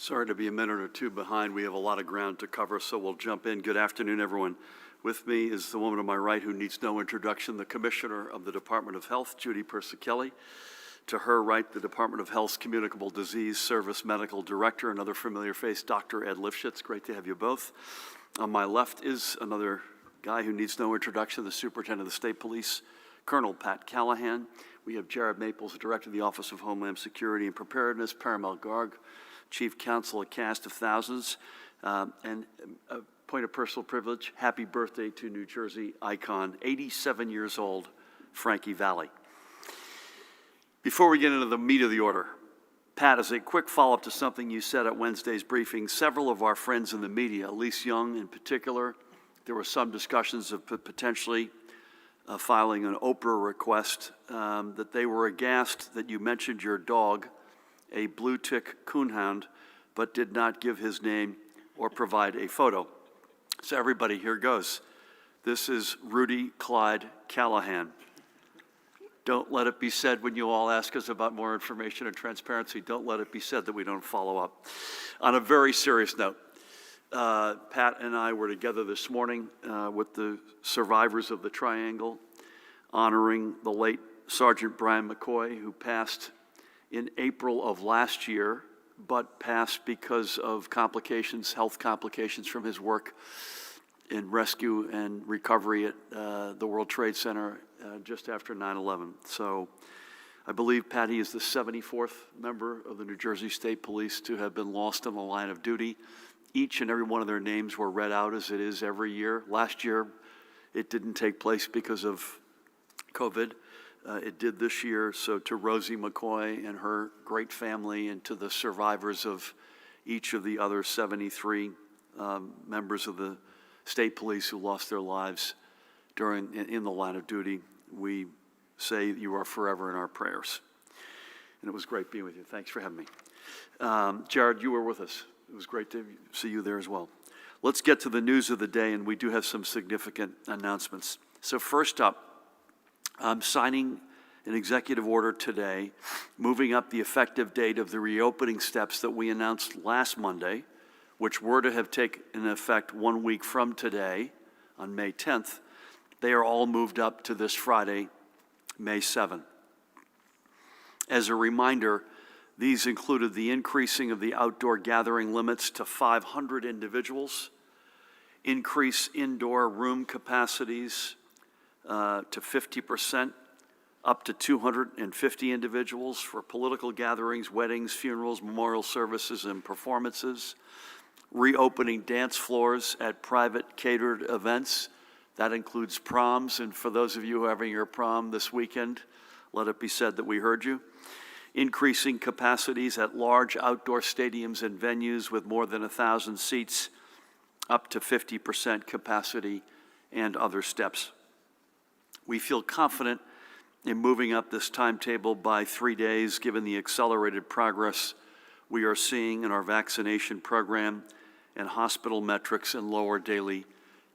Sorry to be a minute or two behind. We have a lot of ground to cover, so we'll jump in. Good afternoon, everyone. With me is the woman to my right who needs no introduction, the Commissioner of the Department of Health, Judy Persichilli. To her right, the Department of Health's Communicable Disease Service Medical Director, another familiar face, Dr. Ed Lifshitz. Great to have you both. On my left is another guy who needs no introduction, the Superintendent of the State Police, Colonel Pat Callahan. We have Jared Maples, the Director of the Office of Homeland Security and Preparedness, Parimal Garg, Chief Counsel, a cast of thousands, and a point of personal privilege, happy birthday to New Jersey icon, 87 years old, Frankie Valli. Before we get into the meat of the order, Pat, as a quick follow-up to something you said at Wednesday's briefing, several of our friends in the media, Elise Young in particular, there were some discussions of potentially filing an Oprah request, that they were aghast that you mentioned your dog, a blue tick coonhound, but did not give his name or provide a photo. So everybody, here goes. This is Rudy Clyde Callahan. Don't let it be said when you all ask us about more information and transparency, don't let it be said that we don't follow up. On a very serious note, Pat and I were together this morning with the survivors of the Triangle, honoring the late Sergeant Brian McCoy, who passed in April of last year, but passed because of complications, health complications from his work in rescue and recovery at the World Trade Center just after 9/11. So I believe Patty is the 74th member of the New Jersey State Police to have been lost in the line of duty. Each and every one of their names were read out as it is every year. Last year, it didn't take place because of COVID. It did this year. So to Rosie McCoy and her great family, and to the survivors of each of the other 73 members of the state police who lost their lives in the line of duty, we say you are forever in our prayers. And it was great being with you. Thanks for having me. Jared, you were with us. It was great to see you there as well. Let's get to the news of the day, and we do have some significant announcements. So first up, I'm signing an executive order today, moving up the effective date of the reopening steps that we announced last Monday, which were to have taken effect 1 week from today on May 10th. They are all moved up to this Friday, May 7th. As a reminder, these included the increasing of the outdoor gathering limits to 500 individuals, increase indoor room capacities to 50%, up to 250 individuals for political gatherings, weddings, funerals, memorial services, and performances, reopening dance floors at private catered events. That includes proms, and for those of you who are having your prom this weekend, let it be said that we heard you. Increasing capacities at large outdoor stadiums and venues with more than 1,000 seats, up to 50% capacity, and other steps. We feel confident in moving up this timetable by 3 days, given the accelerated progress we are seeing in our vaccination program and hospital metrics and lower daily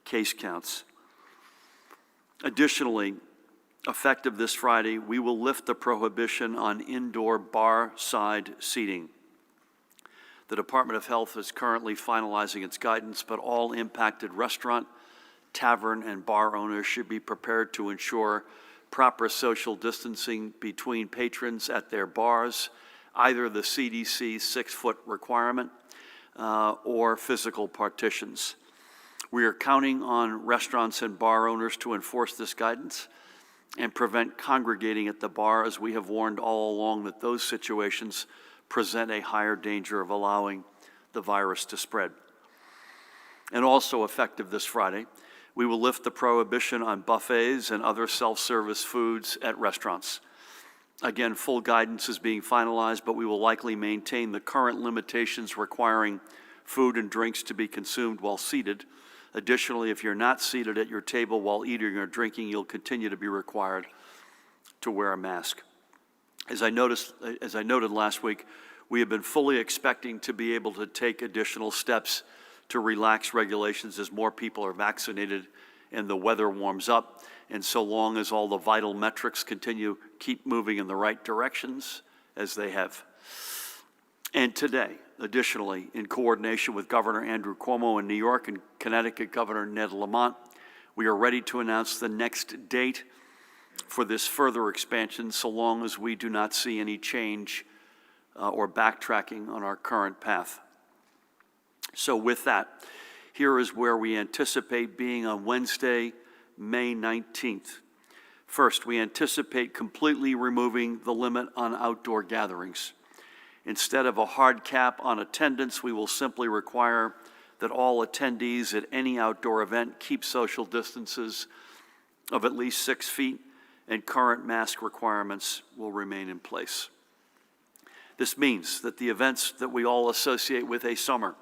case counts. Additionally, effective this Friday, we will lift the prohibition on indoor bar-side seating. The Department of Health is currently finalizing its guidance, but all impacted restaurant, tavern, and bar owners should be prepared to ensure proper social distancing between patrons at their bars, either the CDC 6-foot requirement or physical partitions. We are counting on restaurants and bar owners to enforce this guidance and prevent congregating at the bar, as we have warned all along that those situations present a higher danger of allowing the virus to spread. And also effective this Friday, we will lift the prohibition on buffets and other self-service foods at restaurants. Again, full guidance is being finalized, but we will likely maintain the current limitations requiring food and drinks to be consumed while seated. Additionally, if you're not seated at your table while eating or drinking, you'll continue to be required to wear a mask. As I noted last week, we have been fully expecting to be able to take additional steps to relax regulations as more people are vaccinated and the weather warms up. And so long as all the vital metrics keep moving in the right directions as they have. And today, additionally, in coordination with Governor Andrew Cuomo in New York and Connecticut Governor Ned Lamont, we are ready to announce the next date for this further expansion, so long as we do not see any change or backtracking on our current path. So with that, here is where we anticipate being on Wednesday, May 19th. First, we anticipate completely removing the limit on outdoor gatherings. Instead of a hard cap on attendance, we will simply require that all attendees at any outdoor event keep social distances of at least 6 feet, and current mask requirements will remain in place. This means that the events that we all associate with a summer,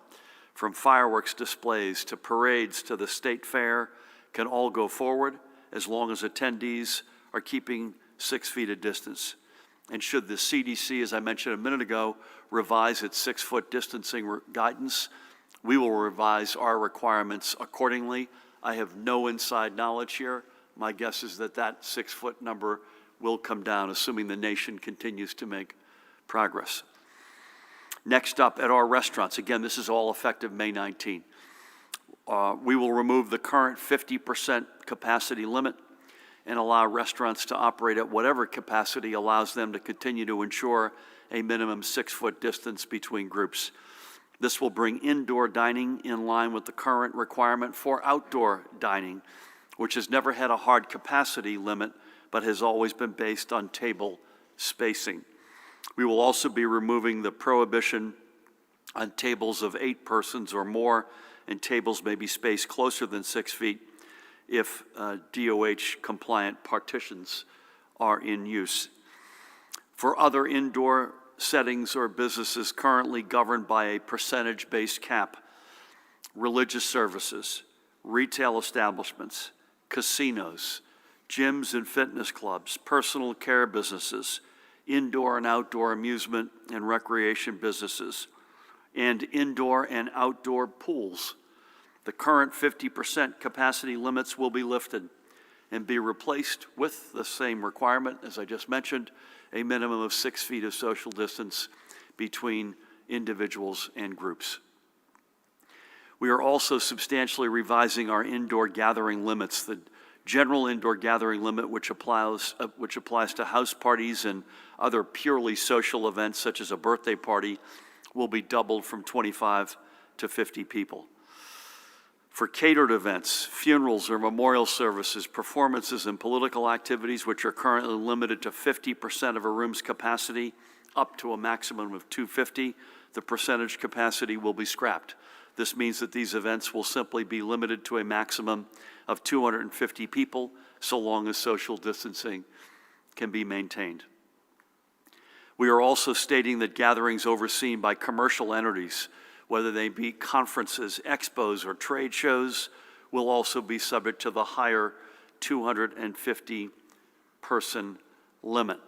from fireworks displays to parades to the state fair, can all go forward as long as attendees are keeping 6 feet of distance. And should the CDC, as I mentioned a minute ago, revise its 6-foot distancing guidance, we will revise our requirements accordingly. I have no inside knowledge here. My guess is that that 6-foot number will come down, assuming the nation continues to make progress. Next up, at our restaurants, again, this is all effective May 19. We will remove the current 50% capacity limit and allow restaurants to operate at whatever capacity allows them to continue to ensure a minimum 6-foot distance between groups. This will bring indoor dining in line with the current requirement for outdoor dining, which has never had a hard capacity limit, but has always been based on table spacing. We will also be removing the prohibition on tables of 8 persons or more, and tables may be spaced closer than 6 feet if DOH-compliant partitions are in use. For other indoor settings or businesses currently governed by a percentage-based cap, religious services, retail establishments, casinos, gyms and fitness clubs, personal care businesses, indoor and outdoor amusement and recreation businesses, and indoor and outdoor pools, the current 50% capacity limits will be lifted and be replaced with the same requirement, as I just mentioned, a minimum of 6 feet of social distance between individuals and groups. We are also substantially revising our indoor gathering limits. The general indoor gathering limit, which applies to house parties and other purely social events, such as a birthday party, will be doubled from 25 to 50 people. For catered events, funerals or memorial services, performances, and political activities, which are currently limited to 50% of a room's capacity, up to a maximum of 250, the percentage capacity will be scrapped. This means that these events will simply be limited to a maximum of 250 people, so long as social distancing can be maintained. We are also stating that gatherings overseen by commercial entities, whether they be conferences, expos, or trade shows, will also be subject to the higher 250-person limit.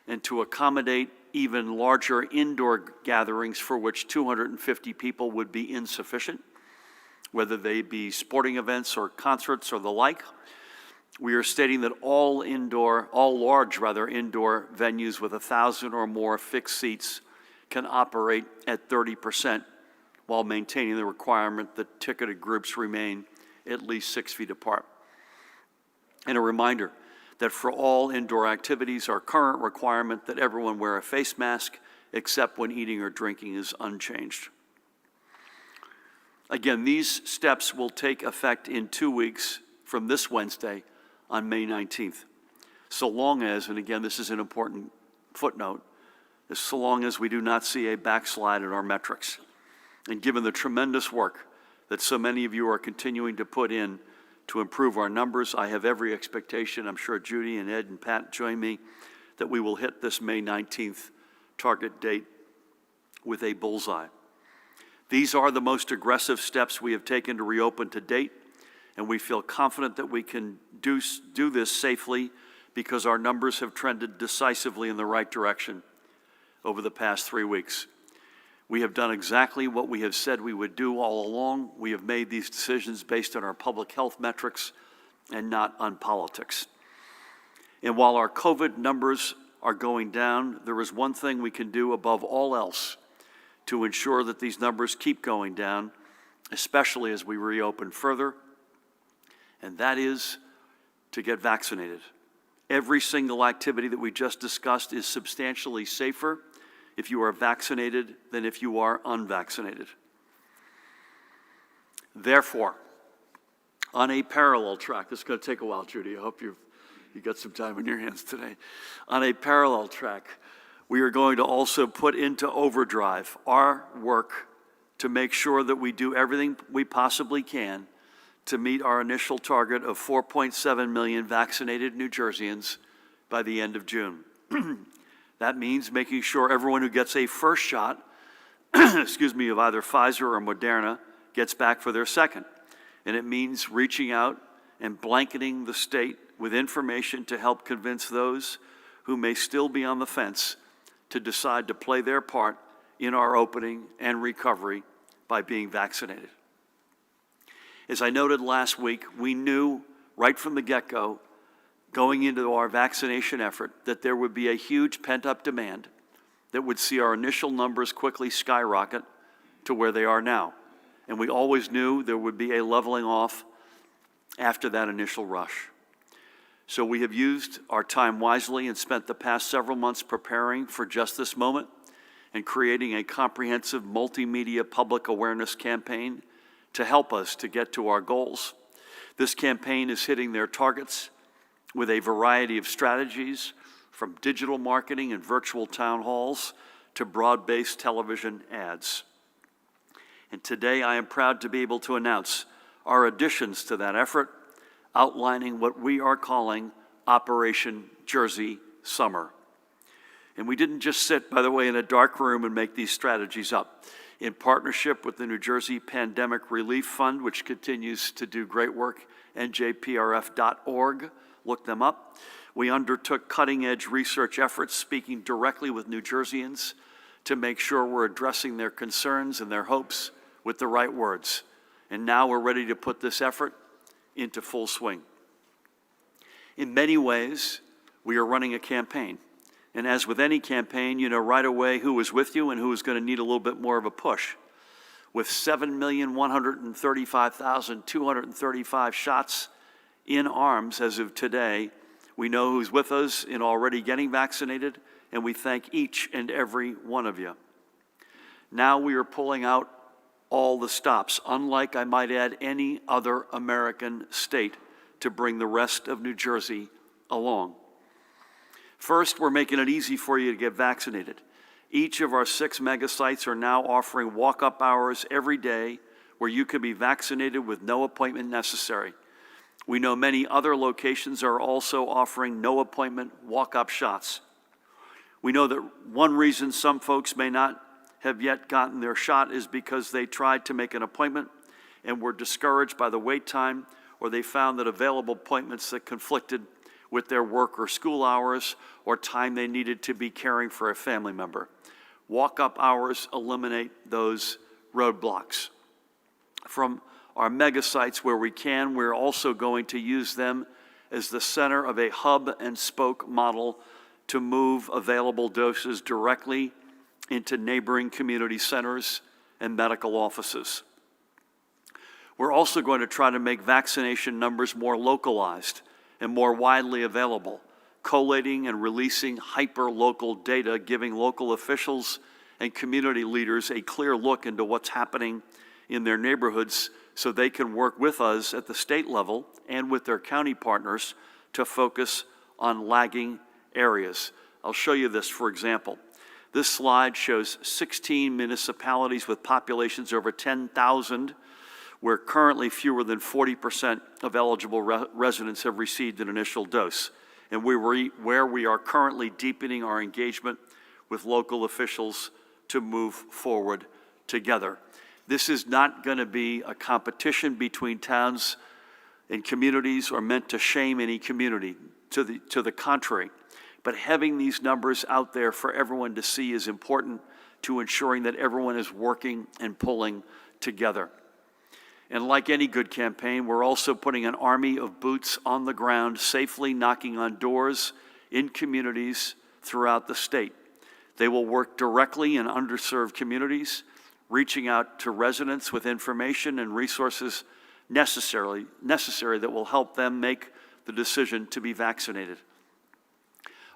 And to accommodate even larger indoor gatherings for which 250 people would be insufficient, whether they be sporting events or concerts or the like, we are stating that all large indoor venues with 1,000 or more fixed seats can operate at 30%, while maintaining the requirement that ticketed groups remain at least 6 feet apart. And a reminder that for all indoor activities, our current requirement that everyone wear a face mask except when eating or drinking is unchanged. Again, these steps will take effect in 2 weeks from this Wednesday on May 19th. So long as, and again, this is an important footnote, so long as we do not see a backslide in our metrics. And given the tremendous work that so many of you are continuing to put in to improve our numbers, I have every expectation, I'm sure Judy and Ed and Pat join me, that we will hit this May 19th target date with a bullseye. These are the most aggressive steps we have taken to reopen to date, and we feel confident that we can do this safely because our numbers have trended decisively in the right direction over the past 3 weeks. We have done exactly what we have said we would do all along. We have made these decisions based on our public health metrics and not on politics. And while our COVID numbers are going down, there is one thing we can do above all else to ensure that these numbers keep going down, especially as we reopen further, and that is to get vaccinated. Every single activity that we just discussed is substantially safer if you are vaccinated than if you are unvaccinated. Therefore, on a parallel track, this is going to take a while, Judy. I hope you got some time on your hands today. On a parallel track, we are going to also put into overdrive our work to make sure that we do everything we possibly can to meet our initial target of 4.7 million vaccinated New Jerseyans by the end of June. That means making sure everyone who gets a first shot, excuse me, of either Pfizer or Moderna gets back for their second. And it means reaching out and blanketing the state with information to help convince those who may still be on the fence to decide to play their part in our opening and recovery by being vaccinated. As I noted last week, we knew right from the get-go, going into our vaccination effort, that there would be a huge pent-up demand that would see our initial numbers quickly skyrocket to where they are now. And we always knew there would be a leveling off after that initial rush. So we have used our time wisely and spent the past several months preparing for just this moment and creating a comprehensive multimedia public awareness campaign to help us to get to our goals. This campaign is hitting their targets with a variety of strategies, from digital marketing and virtual town halls to broad-based television ads. And today I am proud to be able to announce our additions to that effort, outlining what we are calling Operation Jersey Summer. And we didn't just sit, by the way, in a dark room and make these strategies up. In partnership with the New Jersey Pandemic Relief Fund, which continues to do great work, njprf.org, look them up. We undertook cutting-edge research efforts speaking directly with New Jerseyans to make sure we're addressing their concerns and their hopes with the right words. And now we're ready to put this effort into full swing. In many ways, we are running a campaign. And as with any campaign, you know right away who is with you and who is going to need a little bit more of a push. With 7,135,235 shots in arms as of today, we know who's with us in already getting vaccinated, and we thank each and every one of you. Now we are pulling out all the stops, unlike, I might add, any other American state, to bring the rest of New Jersey along. First, we're making it easy for you to get vaccinated. Each of our 6 mega sites are now offering walk-up hours every day where you can be vaccinated with no appointment necessary. We know many other locations are also offering no appointment walk-up shots. We know that one reason some folks may not have yet gotten their shot is because they tried to make an appointment and were discouraged by the wait time, or they found that available appointments that conflicted with their work or school hours or time they needed to be caring for a family member. Walk-up hours eliminate those roadblocks. From our mega sites where we can, we're also going to use them as the center of a hub and spoke model to move available doses directly into neighboring community centers and medical offices. We're also going to try to make vaccination numbers more localized and more widely available, collating and releasing hyper-local data, giving local officials and community leaders a clear look into what's happening in their neighborhoods so they can work with us at the state level and with their county partners to focus on lagging areas. I'll show you this, for example. This slide shows 16 municipalities with populations over 10,000 where currently fewer than 40% of eligible residents have received an initial dose, and where we are currently deepening our engagement with local officials to move forward together. This is not going to be a competition between towns and communities or meant to shame any community. To the contrary. But having these numbers out there for everyone to see is important to ensuring that everyone is working and pulling together. And like any good campaign, we're also putting an army of boots on the ground, safely knocking on doors in communities throughout the state. They will work directly in underserved communities, reaching out to residents with information and resources necessary that will help them make the decision to be vaccinated.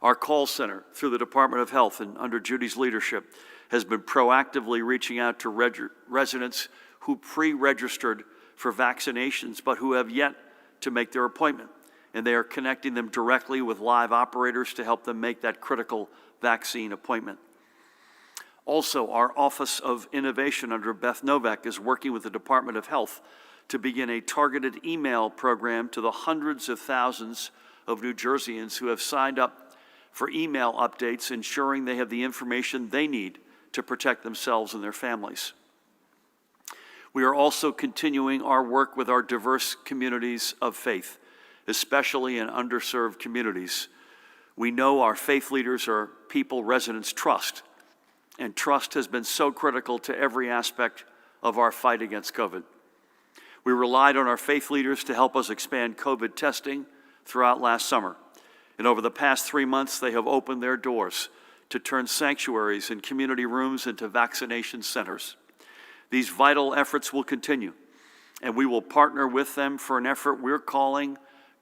Our call center, through the Department of Health and under Judy's leadership, has been proactively reaching out to residents who pre-registered for vaccinations but who have yet to make their appointment. And they are connecting them directly with live operators to help them make that critical vaccine appointment. Also, our Office of Innovation under Beth Novak is working with the Department of Health to begin a targeted email program to the hundreds of thousands of New Jerseyans who have signed up for email updates, ensuring they have the information they need to protect themselves and their families. We are also continuing our work with our diverse communities of faith, especially in underserved communities. We know our faith leaders are people residents trust, and trust has been so critical to every aspect of our fight against COVID. We relied on our faith leaders to help us expand COVID testing throughout last summer. And over the past 3 months, they have opened their doors to turn sanctuaries and community rooms into vaccination centers. These vital efforts will continue, and we will partner with them for an effort we're calling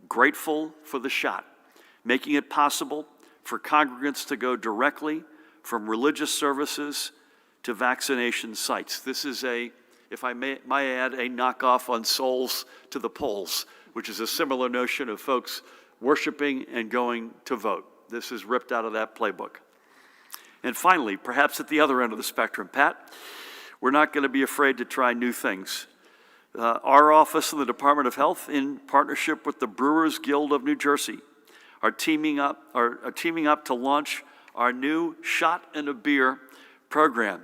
Grateful for the Shot, making it possible for congregants to go directly from religious services to vaccination sites. This is if I may add, a knockoff on Souls to the Polls, which is a similar notion of folks worshiping and going to vote. This is ripped out of that playbook. And finally, perhaps at the other end of the spectrum, Pat, we're not going to be afraid to try new things. Our office in the Department of Health, in partnership with the Brewers Guild of New Jersey, are teaming up to launch our new Shot and a Beer program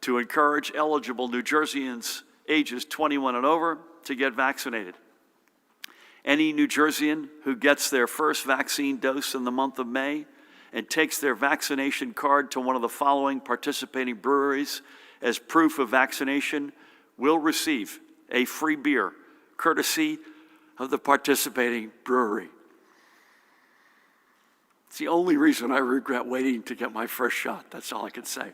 to encourage eligible New Jerseyans ages 21 and over to get vaccinated. Any New Jerseyan who gets their first vaccine dose in the month of May and takes their vaccination card to one of the following participating breweries as proof of vaccination will receive a free beer, courtesy of the participating brewery. It's the only reason I regret waiting to get my first shot. That's all I can say.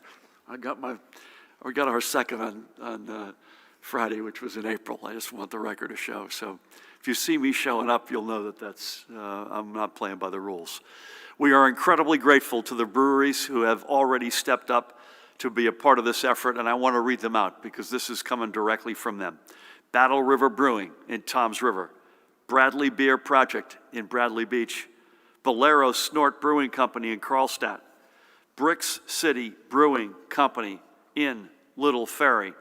We got our second on Friday, which was in April. I just want the record to show. So if you see me showing up, you'll know that I'm not playing by the rules. We are incredibly grateful to the breweries who have already stepped up to be a part of this effort, and I want to read them out because this is coming directly from them. Battle River Brewing in Toms River, Bradley Beer Project in Bradley Beach, Bolero Snort Brewing Company in Carlstadt, Bricks City Brewing Company in Little Ferry,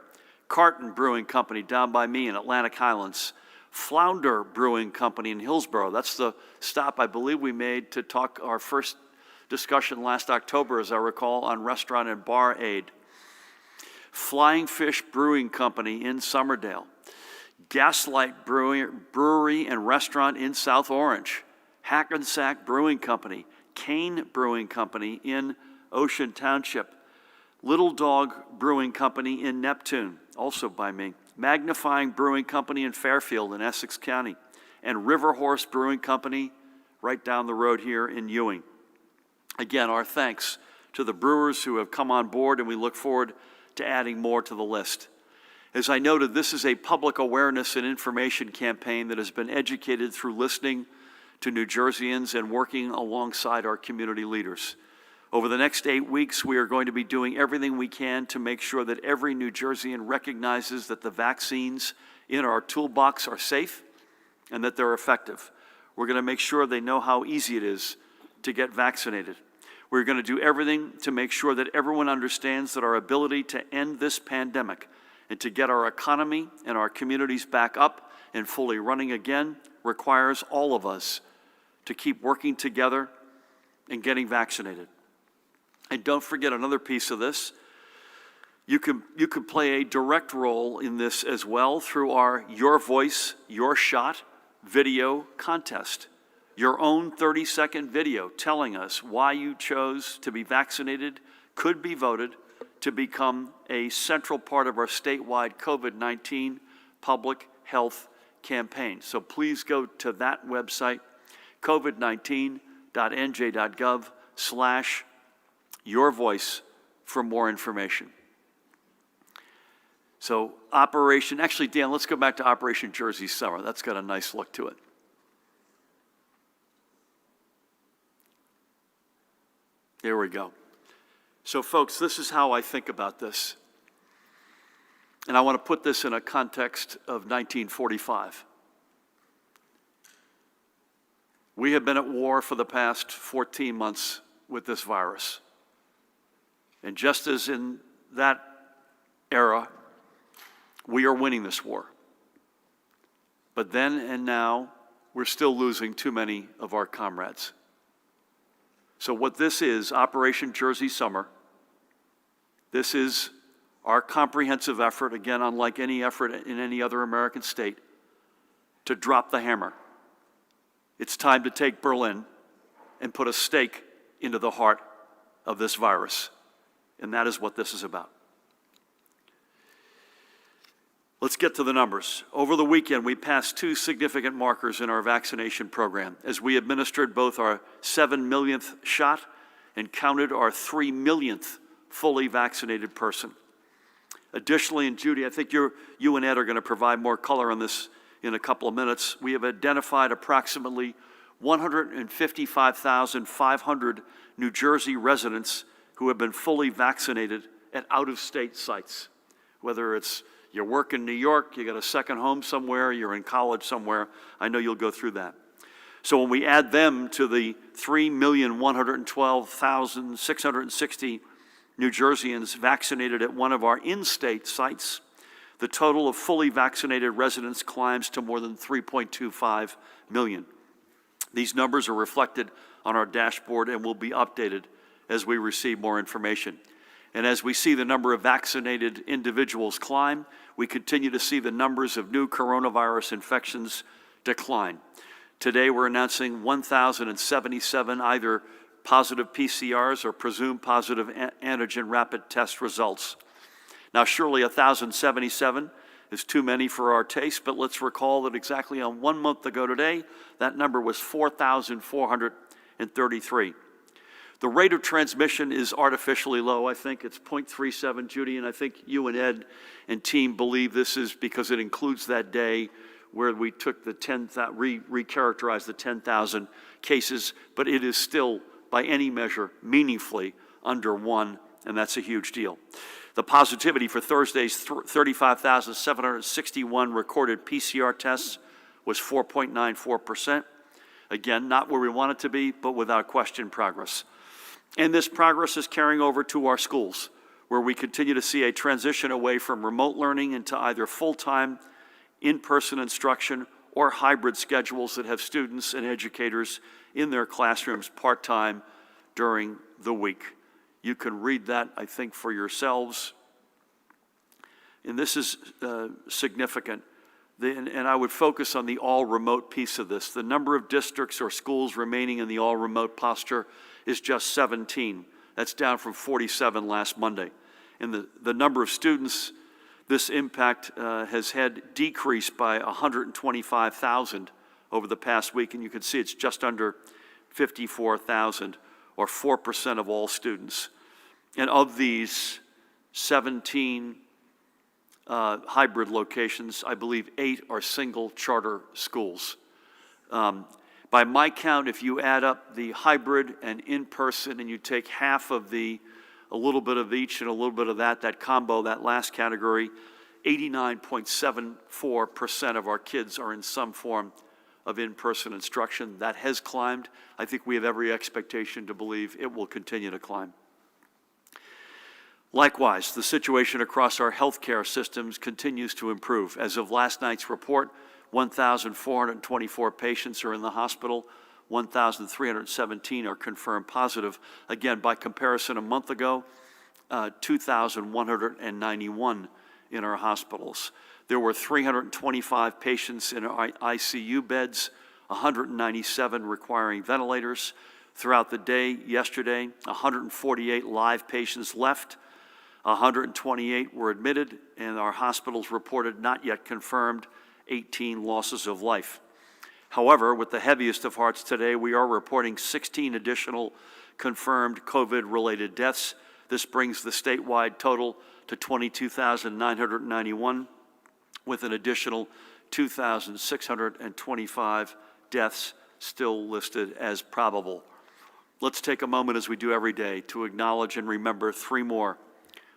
Carton Brewing Company down by me in Atlantic Highlands, Flounder Brewing Company in Hillsborough. That's the stop I believe we made to talk our first discussion last October, as I recall, on restaurant and bar aid. Flying Fish Brewing Company in Somerdale, Gaslight Brewery and Restaurant in South Orange, Hackensack Brewing Company, Kane Brewing Company in Ocean Township, Little Dog Brewing Company in Neptune, also by me, Magnifying Brewing Company in Fairfield in Essex County, and River Horse Brewing Company right down the road here in Ewing. Again, our thanks to the brewers who have come on board, and we look forward to adding more to the list. As I noted, this is a public awareness and information campaign that has been educated through listening to New Jerseyans and working alongside our community leaders. Over the next 8 weeks, we are going to be doing everything we can to make sure that every New Jerseyan recognizes that the vaccines in our toolbox are safe and that they're effective. We're going to make sure they know how easy it is to get vaccinated. We're going to do everything to make sure that everyone understands that our ability to end this pandemic and to get our economy and our communities back up and fully running again requires all of us to keep working together and getting vaccinated. And don't forget another piece of this. You could play a direct role in this as well through our Your Voice, Your Shot video contest. Your own 30-second video telling us why you chose to be vaccinated could be voted to become a central part of our statewide COVID-19 public health campaign. So please go to that website, covid19.nj.gov/Your Voice, for more information. So actually, Dan, let's go back to Operation Jersey Summer. That's got a nice look to it. There we go. So folks, this is how I think about this. And I want to put this in a context of 1945. We have been at war for the past 14 months with this virus. And just as in that era, we are winning this war. But then and now, we're still losing too many of our comrades. So what this is, Operation Jersey Summer, this is our comprehensive effort, again, unlike any effort in any other American state, to drop the hammer. It's time to take Berlin and put a stake into the heart of this virus. And that is what this is about. Let's get to the numbers. Over the weekend, we passed 2 significant markers in our vaccination program as we administered both our 7 millionth shot and counted our 3 millionth fully vaccinated person. Additionally, and Judy, I think you and Ed are going to provide more color on this in a couple of minutes, we have identified approximately 155,500 New Jersey residents who have been fully vaccinated at out-of-state sites. Whether it's you work in New York, you got a second home somewhere, you're in college somewhere, I know you'll go through that. So when we add them to the 3,112,660 New Jerseyans vaccinated at one of our in-state sites, the total of fully vaccinated residents climbs to more than 3.25 million. These numbers are reflected on our dashboard and will be updated as we receive more information. And as we see the number of vaccinated individuals climb, we continue to see the numbers of new coronavirus infections decline. Today, we're announcing 1,077 either positive PCRs or presumed positive antigen rapid test results. Now, surely 1,077 is too many for our taste, but let's recall that exactly on 1 month ago today, that number was 4,433. The rate of transmission is artificially low. I think it's 0.37, Judy, and I think you and Ed and team believe this is because it includes that day where we took the recharacterized the 10,000 cases, but it is still, by any measure, meaningfully under 1, and that's a huge deal. The positivity for Thursday's 35,761 recorded PCR tests was 4.94%. Again, not where we want it to be, but without question progress. And this progress is carrying over to our schools, where we continue to see a transition away from remote learning into either full-time, in-person instruction or hybrid schedules that have students and educators in their classrooms part-time during the week. You can read that, I think, for yourselves. And this is significant. And I would focus on the all-remote piece of this. The number of districts or schools remaining in the all-remote posture is just 17. That's down from 47 last Monday. And the number of students this impact has had decreased by 125,000 over the past week, and you can see it's just under 54,000, or 4% of all students. And of these 17 hybrid locations, I believe 8 are single charter schools. By my count, if you add up the hybrid and in-person and you take half of a little bit of each and a little bit of that combo, that last category, 89.74% of our kids are in some form of in-person instruction. That has climbed. I think we have every expectation to believe it will continue to climb. Likewise, the situation across our healthcare systems continues to improve. As of last night's report, 1,424 patients are in the hospital, 1,317 are confirmed positive. Again, by comparison, a month ago, 2,191 in our hospitals. There were 325 patients in our ICU beds, 197 requiring ventilators. Throughout the day yesterday, 148 live patients left, 128 were admitted, and our hospitals reported not yet confirmed 18 losses of life. However, with the heaviest of hearts today, we are reporting 16 additional confirmed COVID-related deaths. This brings the statewide total to 22,991, with an additional 2,625 deaths still listed as probable. Let's take a moment, as we do every day, to acknowledge and remember 3 more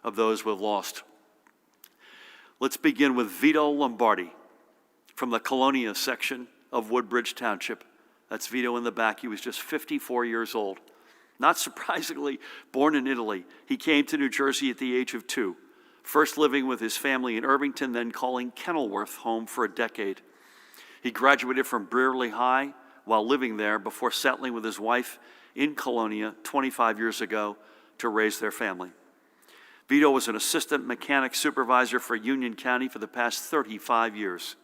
of those we've lost. Let's begin with Vito Lombardi from the Colonia section of Woodbridge Township. That's Vito in the back. He was just 54 years old. Not surprisingly, born in Italy, he came to New Jersey at the age of 2, first living with his family in Irvington, then calling Kenilworth home for a decade. He graduated from Brearley High while living there before settling with his wife in Colonia 25 years ago to raise their family. Vito was an assistant mechanic supervisor for Union County for the past 35 years.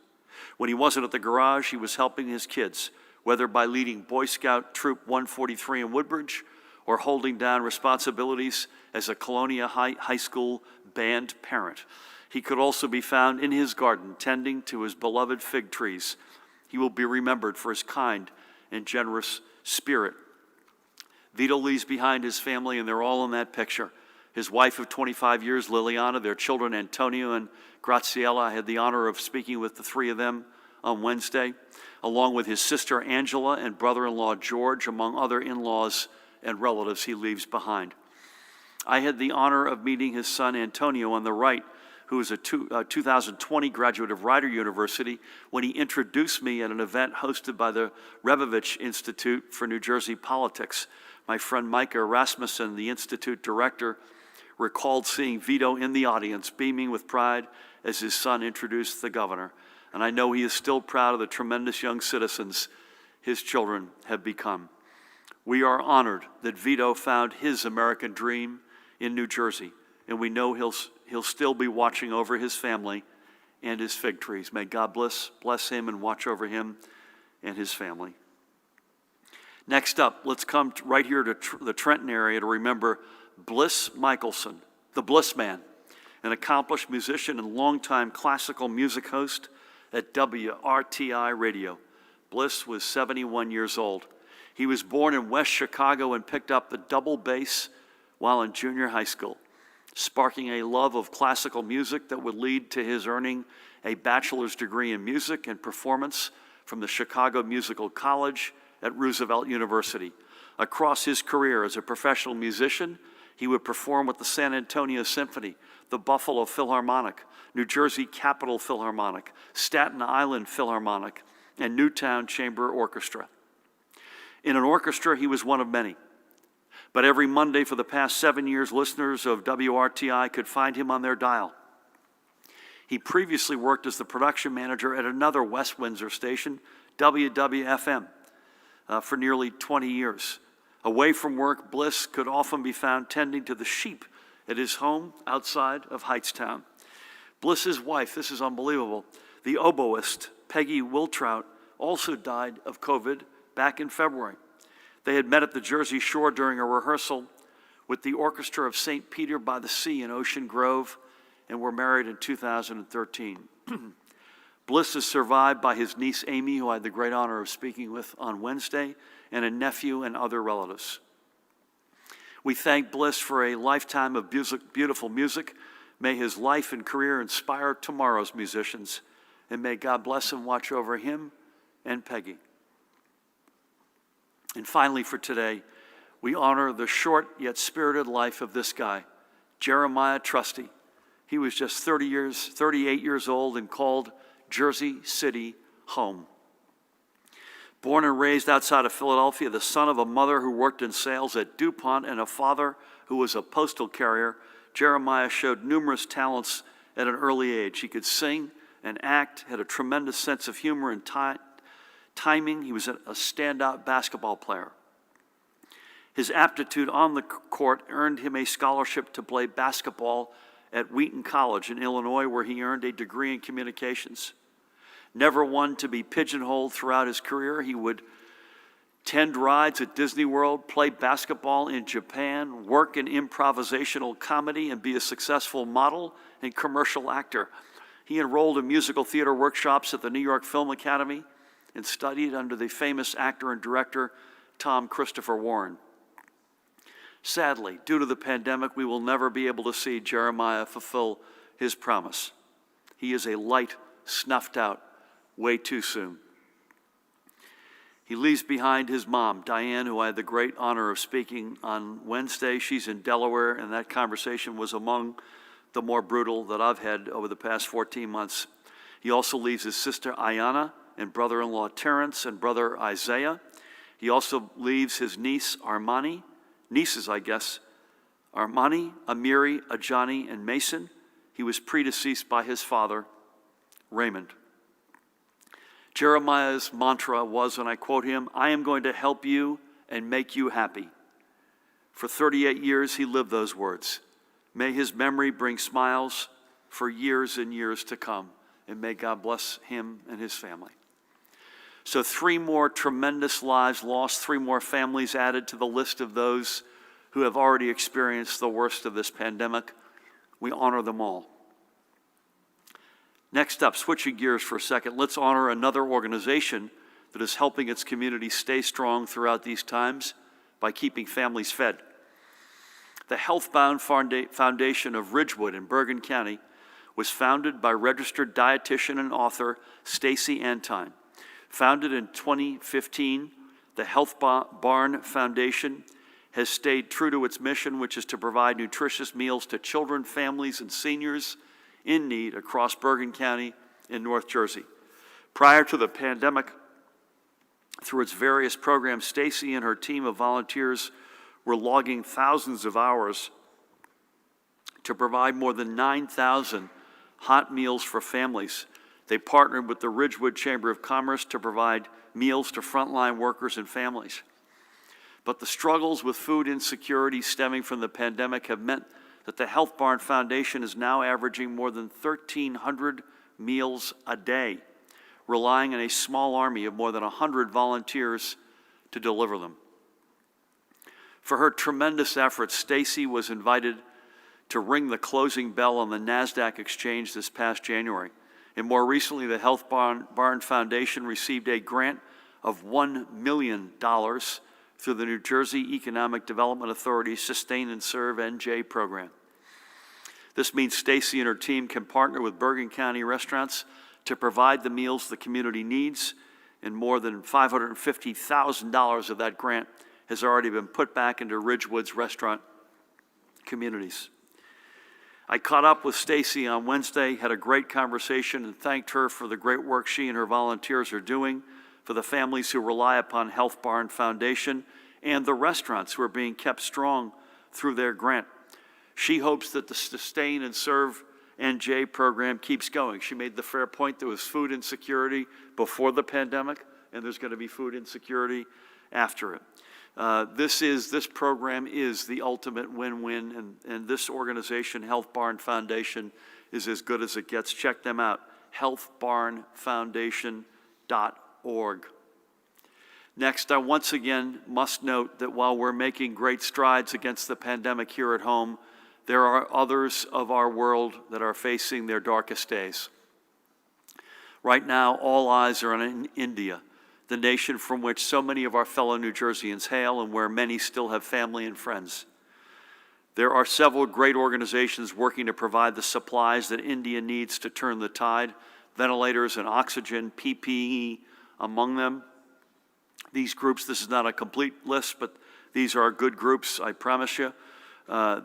When he wasn't at the garage, he was helping his kids, whether by leading Boy Scout Troop 143 in Woodbridge or holding down responsibilities as a Colonia High School band parent. He could also be found in his garden tending to his beloved fig trees. He will be remembered for his kind and generous spirit. Vito leaves behind his family, and they're all in that picture. His wife of 25 years, Liliana, their children, Antonio and Graciela. I had the honor of speaking with the 3 of them on Wednesday, along with his sister, Angela, and brother-in-law, George, among other in-laws and relatives he leaves behind. I had the honor of meeting his son, Antonio, on the right, who is a 2020 graduate of Rider University, when he introduced me at an event hosted by the Rebovich Institute for New Jersey Politics. My friend Micah Rasmussen, the Institute director, recalled seeing Vito in the audience, beaming with pride as his son introduced the governor. And I know he is still proud of the tremendous young citizens his children have become. We are honored that Vito found his American dream in New Jersey, and we know he'll still be watching over his family and his fig trees. May God bless him and watch over him and his family. Next up, let's come right here to the Trenton area to remember Bliss Michelson, the Bliss Man, an accomplished musician and longtime classical music host at WRTI Radio. Bliss was 71 years old. He was born in West Chicago and picked up the double bass while in junior high school, sparking a love of classical music that would lead to his earning a bachelor's degree in music and performance from the Chicago Musical College at Roosevelt University. Across his career as a professional musician, he would perform with the San Antonio Symphony, the Buffalo Philharmonic, New Jersey Capitol Philharmonic, Staten Island Philharmonic, and Newtown Chamber Orchestra. In an orchestra, he was one of many. But every Monday for the past 7 years, listeners of WRTI could find him on their dial. He previously worked as the production manager at another West Windsor station, WWFM, for nearly 20 years. Away from work, Bliss could often be found tending to the sheep at his home outside of Hightstown. Bliss's wife, this is unbelievable, the oboist, Peggy Wiltrout, also died of COVID back in February. They had met at the Jersey Shore during a rehearsal with the Orchestra of St. Peter by the Sea in Ocean Grove and were married in 2013. Bliss is survived by his niece Amy, who I had the great honor of speaking with on Wednesday, and a nephew and other relatives. We thank Bliss for a lifetime of beautiful music. May his life and career inspire tomorrow's musicians, and may God bless and watch over him and Peggy. And finally for today, we honor the short yet spirited life of this guy, Jeremiah Trusty. He was just 38 years old and called Jersey City home. Born and raised outside of Philadelphia, the son of a mother who worked in sales at DuPont and a father who was a postal carrier, Jeremiah showed numerous talents at an early age. He could sing and act, had a tremendous sense of humor and timing. He was a standout basketball player. His aptitude on the court earned him a scholarship to play basketball at Wheaton College in Illinois, where he earned a degree in communications. Never one to be pigeonholed throughout his career, he would tend rides at Disney World, play basketball in Japan, work in improvisational comedy, and be a successful model and commercial actor. He enrolled in musical theater workshops at the New York Film Academy and studied under the famous actor and director Tom Christopher Warren. Sadly, due to the pandemic, we will never be able to see Jeremiah fulfill his promise. He is a light snuffed out way too soon. He leaves behind his mom, Diane, who I had the great honor of speaking on Wednesday. She's in Delaware, and that conversation was among the more brutal that I've had over the past 14 months. He also leaves his sister, Ayanna, and brother-in-law, Terrence, and brother, Isaiah. He also leaves his nieces, Armani, Amiri, Ajani, and Mason. He was predeceased by his father, Raymond. Jeremiah's mantra was, and I quote him, "I am going to help you and make you happy." For 38 years, he lived those words. May his memory bring smiles for years and years to come, and may God bless him and his family. So 3 more tremendous lives lost, 3 more families added to the list of those who have already experienced the worst of this pandemic. We honor them all. Next up, switching gears for a second, let's honor another organization that is helping its community stay strong throughout these times by keeping families fed. The Healthbound Foundation of Ridgewood in Bergen County was founded by registered dietitian and author Stacy Antine. Founded in 2015, the Health Barn Foundation has stayed true to its mission, which is to provide nutritious meals to children, families, and seniors in need across Bergen County in North Jersey. Prior to the pandemic, through its various programs, Stacy and her team of volunteers were logging thousands of hours to provide more than 9,000 hot meals for families. They partnered with the Ridgewood Chamber of Commerce to provide meals to frontline workers and families. But the struggles with food insecurity stemming from the pandemic have meant that the Health Barn Foundation is now averaging more than 1,300 meals a day, relying on a small army of more than 100 volunteers to deliver them. For her tremendous efforts, Stacy was invited to ring the closing bell on the NASDAQ exchange this past January. And more recently, the Health Barn Foundation received a grant of $1 million through the New Jersey Economic Development Authority's Sustain and Serve NJ program. This means Stacy and her team can partner with Bergen County restaurants to provide the meals the community needs, and more than $550,000 of that grant has already been put back into Ridgewood's restaurant communities. I caught up with Stacy on Wednesday, had a great conversation, and thanked her for the great work she and her volunteers are doing for the families who rely upon Health Barn Foundation and the restaurants who are being kept strong through their grant. She hopes that the Sustain and Serve NJ program keeps going. She made the fair point there was food insecurity before the pandemic, and there's going to be food insecurity after it. This program is the ultimate win-win, and this organization, Health Barn Foundation, is as good as it gets. Check them out, healthbarnfoundation.org. Next, I once again must note that while we're making great strides against the pandemic here at home, there are others of our world that are facing their darkest days. Right now, all eyes are on India, the nation from which so many of our fellow New Jerseyans hail and where many still have family and friends. There are several great organizations working to provide the supplies that India needs to turn the tide, ventilators and oxygen, PPE among them. These groups, this is not a complete list, but these are good groups, I promise you.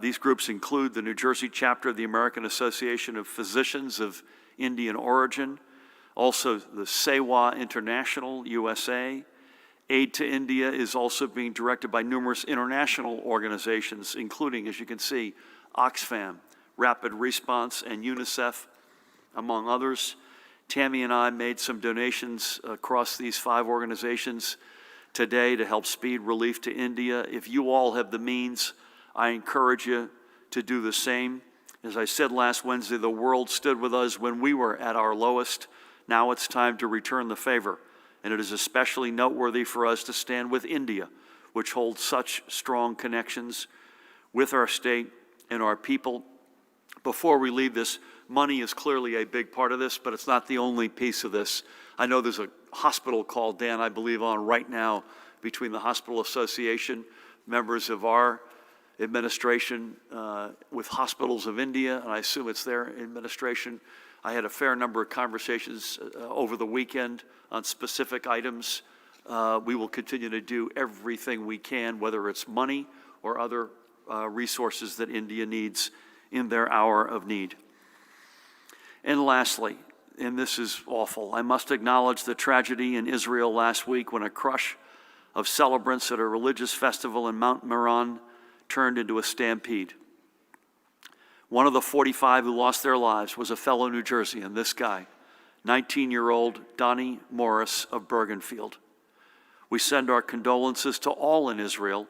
These groups include the New Jersey chapter of the American Association of Physicians of Indian Origin, also the Sewa International, USA. Aid to India is also being directed by numerous international organizations, including, as you can see, Oxfam, Rapid Response, and UNICEF, among others. Tammy and I made some donations across these 5 organizations today to help speed relief to India. If you all have the means, I encourage you to do the same. As I said last Wednesday, the world stood with us when we were at our lowest. Now it's time to return the favor, and it is especially noteworthy for us to stand with India, which holds such strong connections with our state and our people. Before we leave this, money is clearly a big part of this, but it's not the only piece of this. I know there's a hospital call, Dan, I believe, on right now between the Hospital Association, members of our administration with Hospitals of India, and I assume it's their administration. I had a fair number of conversations over the weekend on specific items. We will continue to do everything we can, whether it's money or other resources that India needs in their hour of need. And lastly, and this is awful, I must acknowledge the tragedy in Israel last week when a crush of celebrants at a religious festival in Mount Meron turned into a stampede. One of the 45 who lost their lives was a fellow New Jerseyan, this guy, 19-year-old Donnie Morris of Bergenfield. We send our condolences to all in Israel,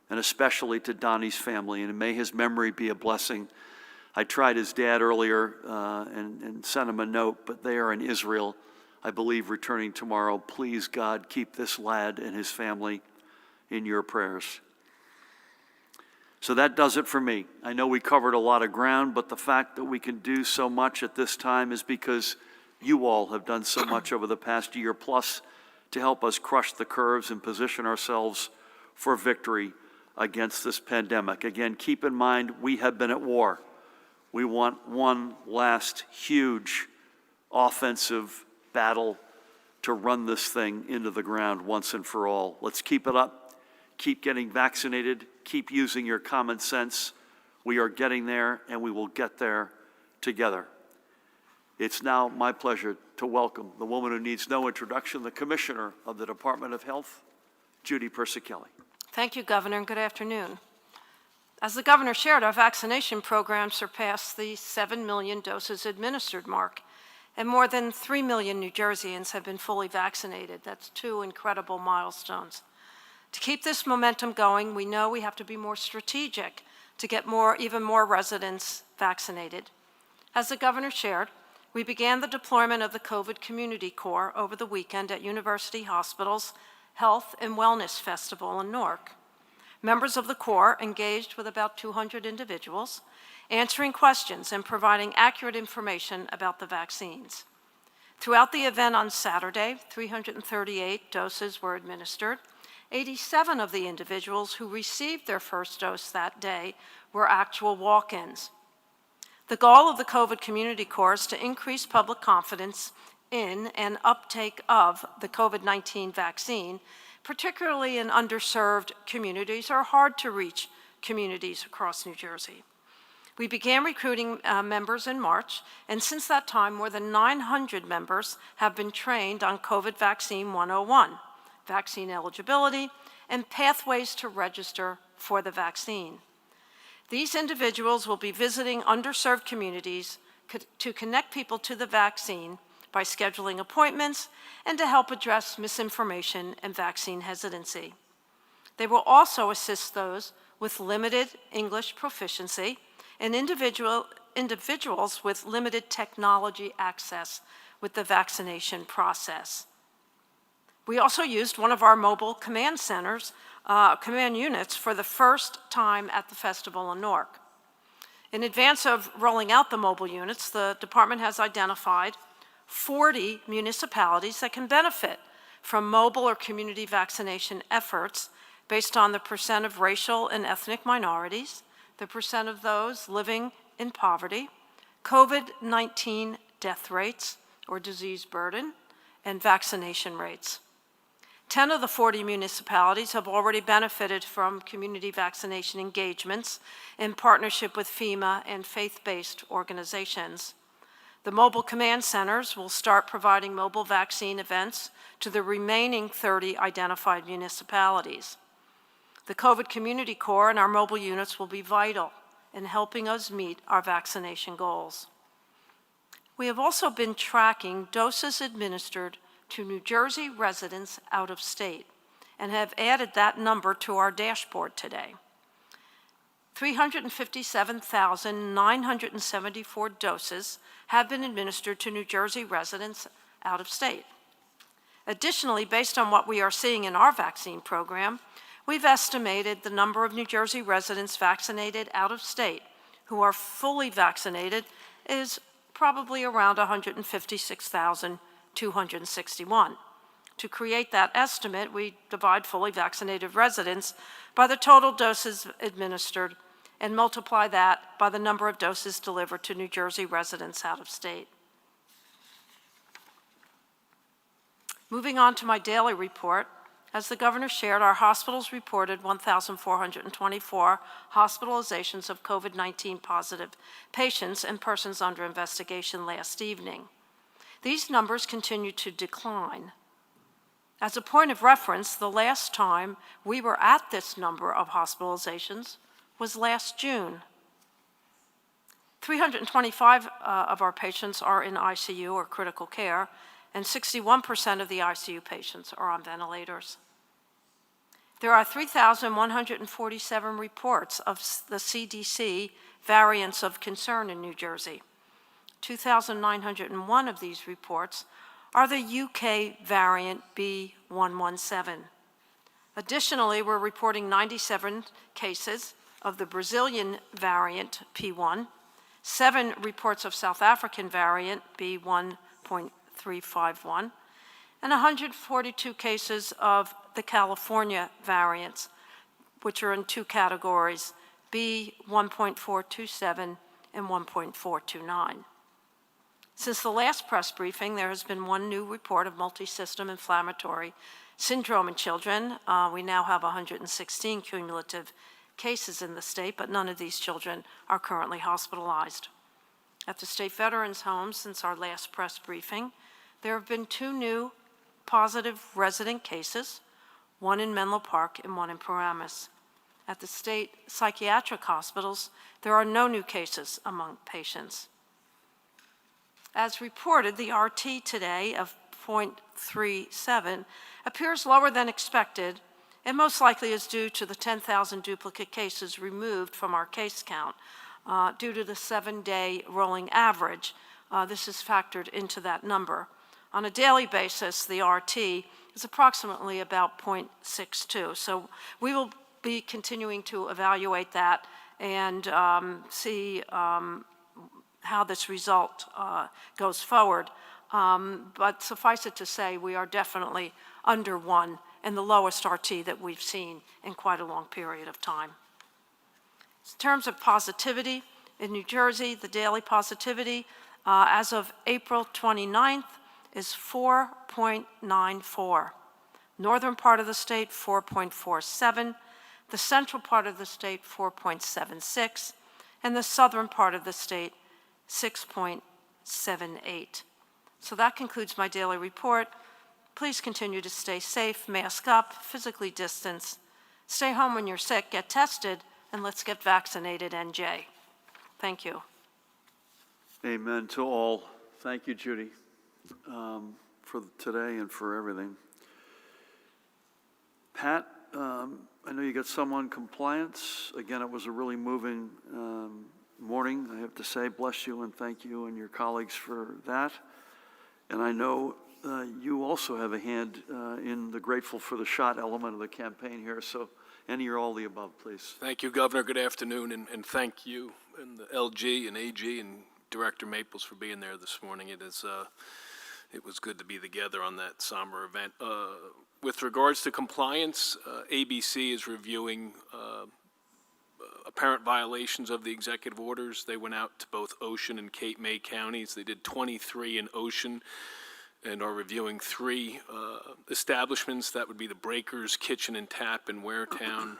and especially to Donnie's family, and may his memory be a blessing. I tried his dad earlier and sent him a note, but they are in Israel, I believe, returning tomorrow. Please, God, keep this lad and his family in your prayers. So that does it for me. I know we covered a lot of ground, but the fact that we can do so much at this time is because you all have done so much over the past year plus to help us crush the curves and position ourselves for victory against this pandemic. Again, keep in mind, we have been at war. We want one last huge offensive battle to run this thing into the ground once and for all. Let's keep it up. Keep getting vaccinated. Keep using your common sense. We are getting there, and we will get there together. It's now my pleasure to welcome the woman who needs no introduction, the Commissioner of the Department of Health, Judy Persichilli. Thank you, Governor, and good afternoon. As the Governor shared, our vaccination program surpassed the 7 million doses administered mark, and more than 3 million New Jerseyans have been fully vaccinated. That's two incredible milestones. To keep this momentum going, we know we have to be more strategic to get even more residents vaccinated. As the Governor shared, we began the deployment of the COVID Community Corps over the weekend at University Hospital's Health and Wellness Festival in Newark. Members of the Corps engaged with about 200 individuals, answering questions and providing accurate information about the vaccines. Throughout the event on Saturday, 338 doses were administered. 87 of the individuals who received their first dose that day were actual walk-ins. The goal of the COVID Community Corps is to increase public confidence in and uptake of the COVID-19 vaccine, particularly in underserved communities or hard-to-reach communities across New Jersey. We began recruiting members in March, and since that time, more than 900 members have been trained on COVID Vaccine 101, vaccine eligibility, and pathways to register for the vaccine. These individuals will be visiting underserved communities to connect people to the vaccine by scheduling appointments and to help address misinformation and vaccine hesitancy. They will also assist those with limited English proficiency and individuals with limited technology access with the vaccination process. We also used one of our mobile command centers, command units, for the first time at the festival in Newark. In advance of rolling out the mobile units, the department has identified 40 municipalities that can benefit from mobile or community vaccination efforts based on the percent of racial and ethnic minorities, the percent of those living in poverty, COVID-19 death rates or disease burden, and vaccination rates. 10 of the 40 municipalities have already benefited from community vaccination engagements in partnership with FEMA and faith-based organizations. The mobile command centers will start providing mobile vaccine events to the remaining 30 identified municipalities. The COVID Community Corps and our mobile units will be vital in helping us meet our vaccination goals. We have also been tracking doses administered to New Jersey residents out of state and have added that number to our dashboard today. 357,974 doses have been administered to New Jersey residents out of state. Additionally, based on what we are seeing in our vaccine program, we've estimated the number of New Jersey residents vaccinated out of state who are fully vaccinated is probably around 156,261. To create that estimate, we divide fully vaccinated residents by the total doses administered and multiply that by the number of doses delivered to New Jersey residents out of state. Moving on to my daily report, as the governor shared, our hospitals reported 1,424 hospitalizations of COVID-19 positive patients and persons under investigation last evening. These numbers continue to decline. As a point of reference, the last time we were at this number of hospitalizations was last June. 325 of our patients are in ICU or critical care, and 61% of the ICU patients are on ventilators. There are 3,147 reports of the CDC variants of concern in New Jersey. 2,901 of these reports are the UK variant B117. Additionally, we're reporting 97 cases of the Brazilian variant P1, 7 reports of South African variant B1.351, and 142 cases of the California variants, which are in 2 categories, B1.427 and 1.429. Since the last press briefing, there has been 1 new report of multisystem inflammatory syndrome in children. We now have 116 cumulative cases in the state, but none of these children are currently hospitalized. At the state veterans' homes, since our last press briefing, there have been 2 new positive resident cases, 1 in Menlo Park and 1 in Paramus. At the state psychiatric hospitals, there are no new cases among patients. As reported, the RT today of 0.37 appears lower than expected, and most likely is due to the 10,000 duplicate cases removed from our case count due to the 7-day rolling average. This is factored into that number. On a daily basis, the RT is approximately about 0.62. So we will be continuing to evaluate that and see how this result goes forward. But suffice it to say, we are definitely under 1 and the lowest RT that we've seen in quite a long period of time. In terms of positivity, in New Jersey, the daily positivity as of April 29th is 4.94. Northern part of the state, 4.47. The central part of the state, 4.76. And the southern part of the state, 6.78. So that concludes my daily report. Please continue to stay safe, mask up, physically distance. Stay home when you're sick, get tested, and let's get vaccinated, NJ. Thank you. Amen to all. Thank you, Judy, for today and for everything. Pat, I know you got some on compliance. Again, it was a really moving morning, I have to say. Bless you and thank you and your colleagues for that. And I know you also have a hand in the grateful for the shot element of the campaign here. So any or all the above, please. Thank you, Governor. Good afternoon, and thank you and the LG and AG and Director Maples for being there this morning. It was good to be together on that somber event. With regards to compliance, ABC is reviewing apparent violations of the executive orders. They went out to both Ocean and Cape May counties. They did 23 in Ocean and are reviewing 3 establishments. That would be the Breakers Kitchen and Tap in Waretown,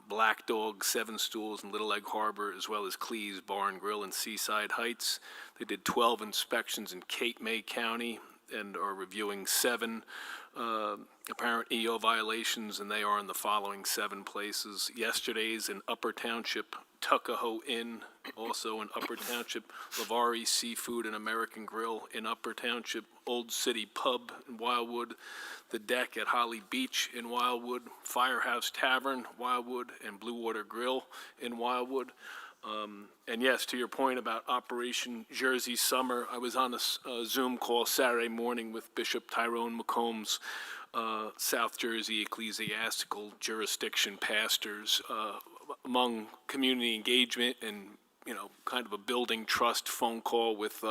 Black Dog, 7 Stools in Little Egg Harbor, as well as Clee's Bar and Grill in Seaside Heights. They did 12 inspections in Cape May County and are reviewing 7 apparent EO violations, and they are in the following 7 places. Yesterday's in Upper Township, Tuckahoe Inn, also in Upper Township, Lavari Seafood and American Grill in Upper Township, Old City Pub in Wildwood, The Deck at Holly Beach in Wildwood, Firehouse Tavern, Wildwood, and Blue Water Grill in Wildwood. And yes, to your point about Operation Jersey Summer, I was on a Zoom call Saturday morning with Bishop Tyrone McCombs, South Jersey Ecclesiastical Jurisdiction pastors, among community engagement and kind of a building trust phone call with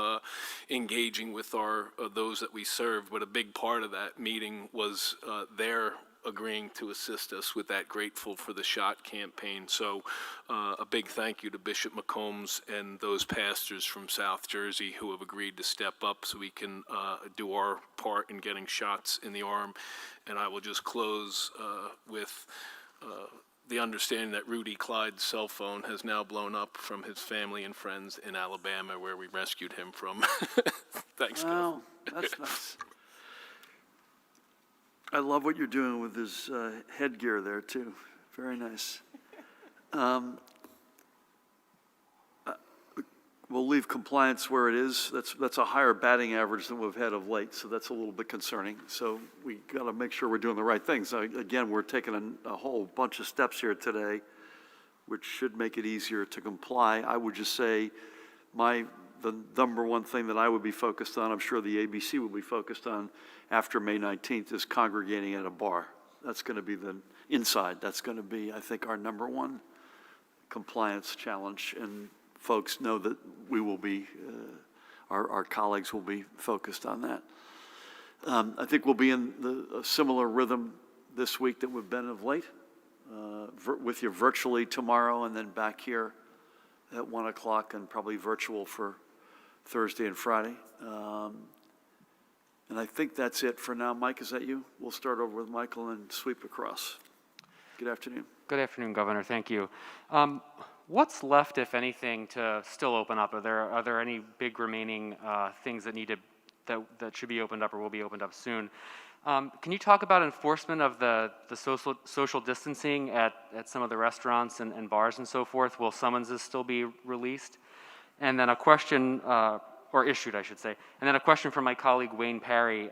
engaging with our those that we serve. But a big part of that meeting was their agreeing to assist us with that Grateful for the Shot campaign. So a big thank you to Bishop McCombs and those pastors from South Jersey who have agreed to step up so we can do our part in getting shots in the arm. And I will just close with the understanding that Rudy Clyde's cell phone has now blown up from his family and friends in Alabama, where we rescued him from. Thanks, Gov. Wow, that's nice. I love what you're doing with his headgear there, too. Very nice. We'll leave compliance where it is. That's a higher batting average than we've had of late, so that's a little bit concerning. So we got to make sure we're doing the right things. Again, we're taking a whole bunch of steps here today, which should make it easier to comply. I would just say the number one thing that I would be focused on, I'm sure the ABC will be focused on after May 19th, is congregating at a bar. That's going to be the inside. That's going to be, I think, our number one compliance challenge. And folks know that we will be, our colleagues will be focused on that. I think we'll be in a similar rhythm this week that we've been of late, with you virtually tomorrow and then back here at 1 o'clock and probably virtual for Thursday and Friday. And I think that's it for now. Mike, is that you? We'll start over with Michael and sweep across. Good afternoon. Good afternoon, Governor. Thank you. What's left, if anything, to still open up? Are there any big remaining things that that should be opened up or will be opened up soon? Can you talk about enforcement of the social distancing at some of the restaurants and bars and so forth? Will summonses still be released? And then a question, or issued, I should say. And then a question from my colleague Wayne Parry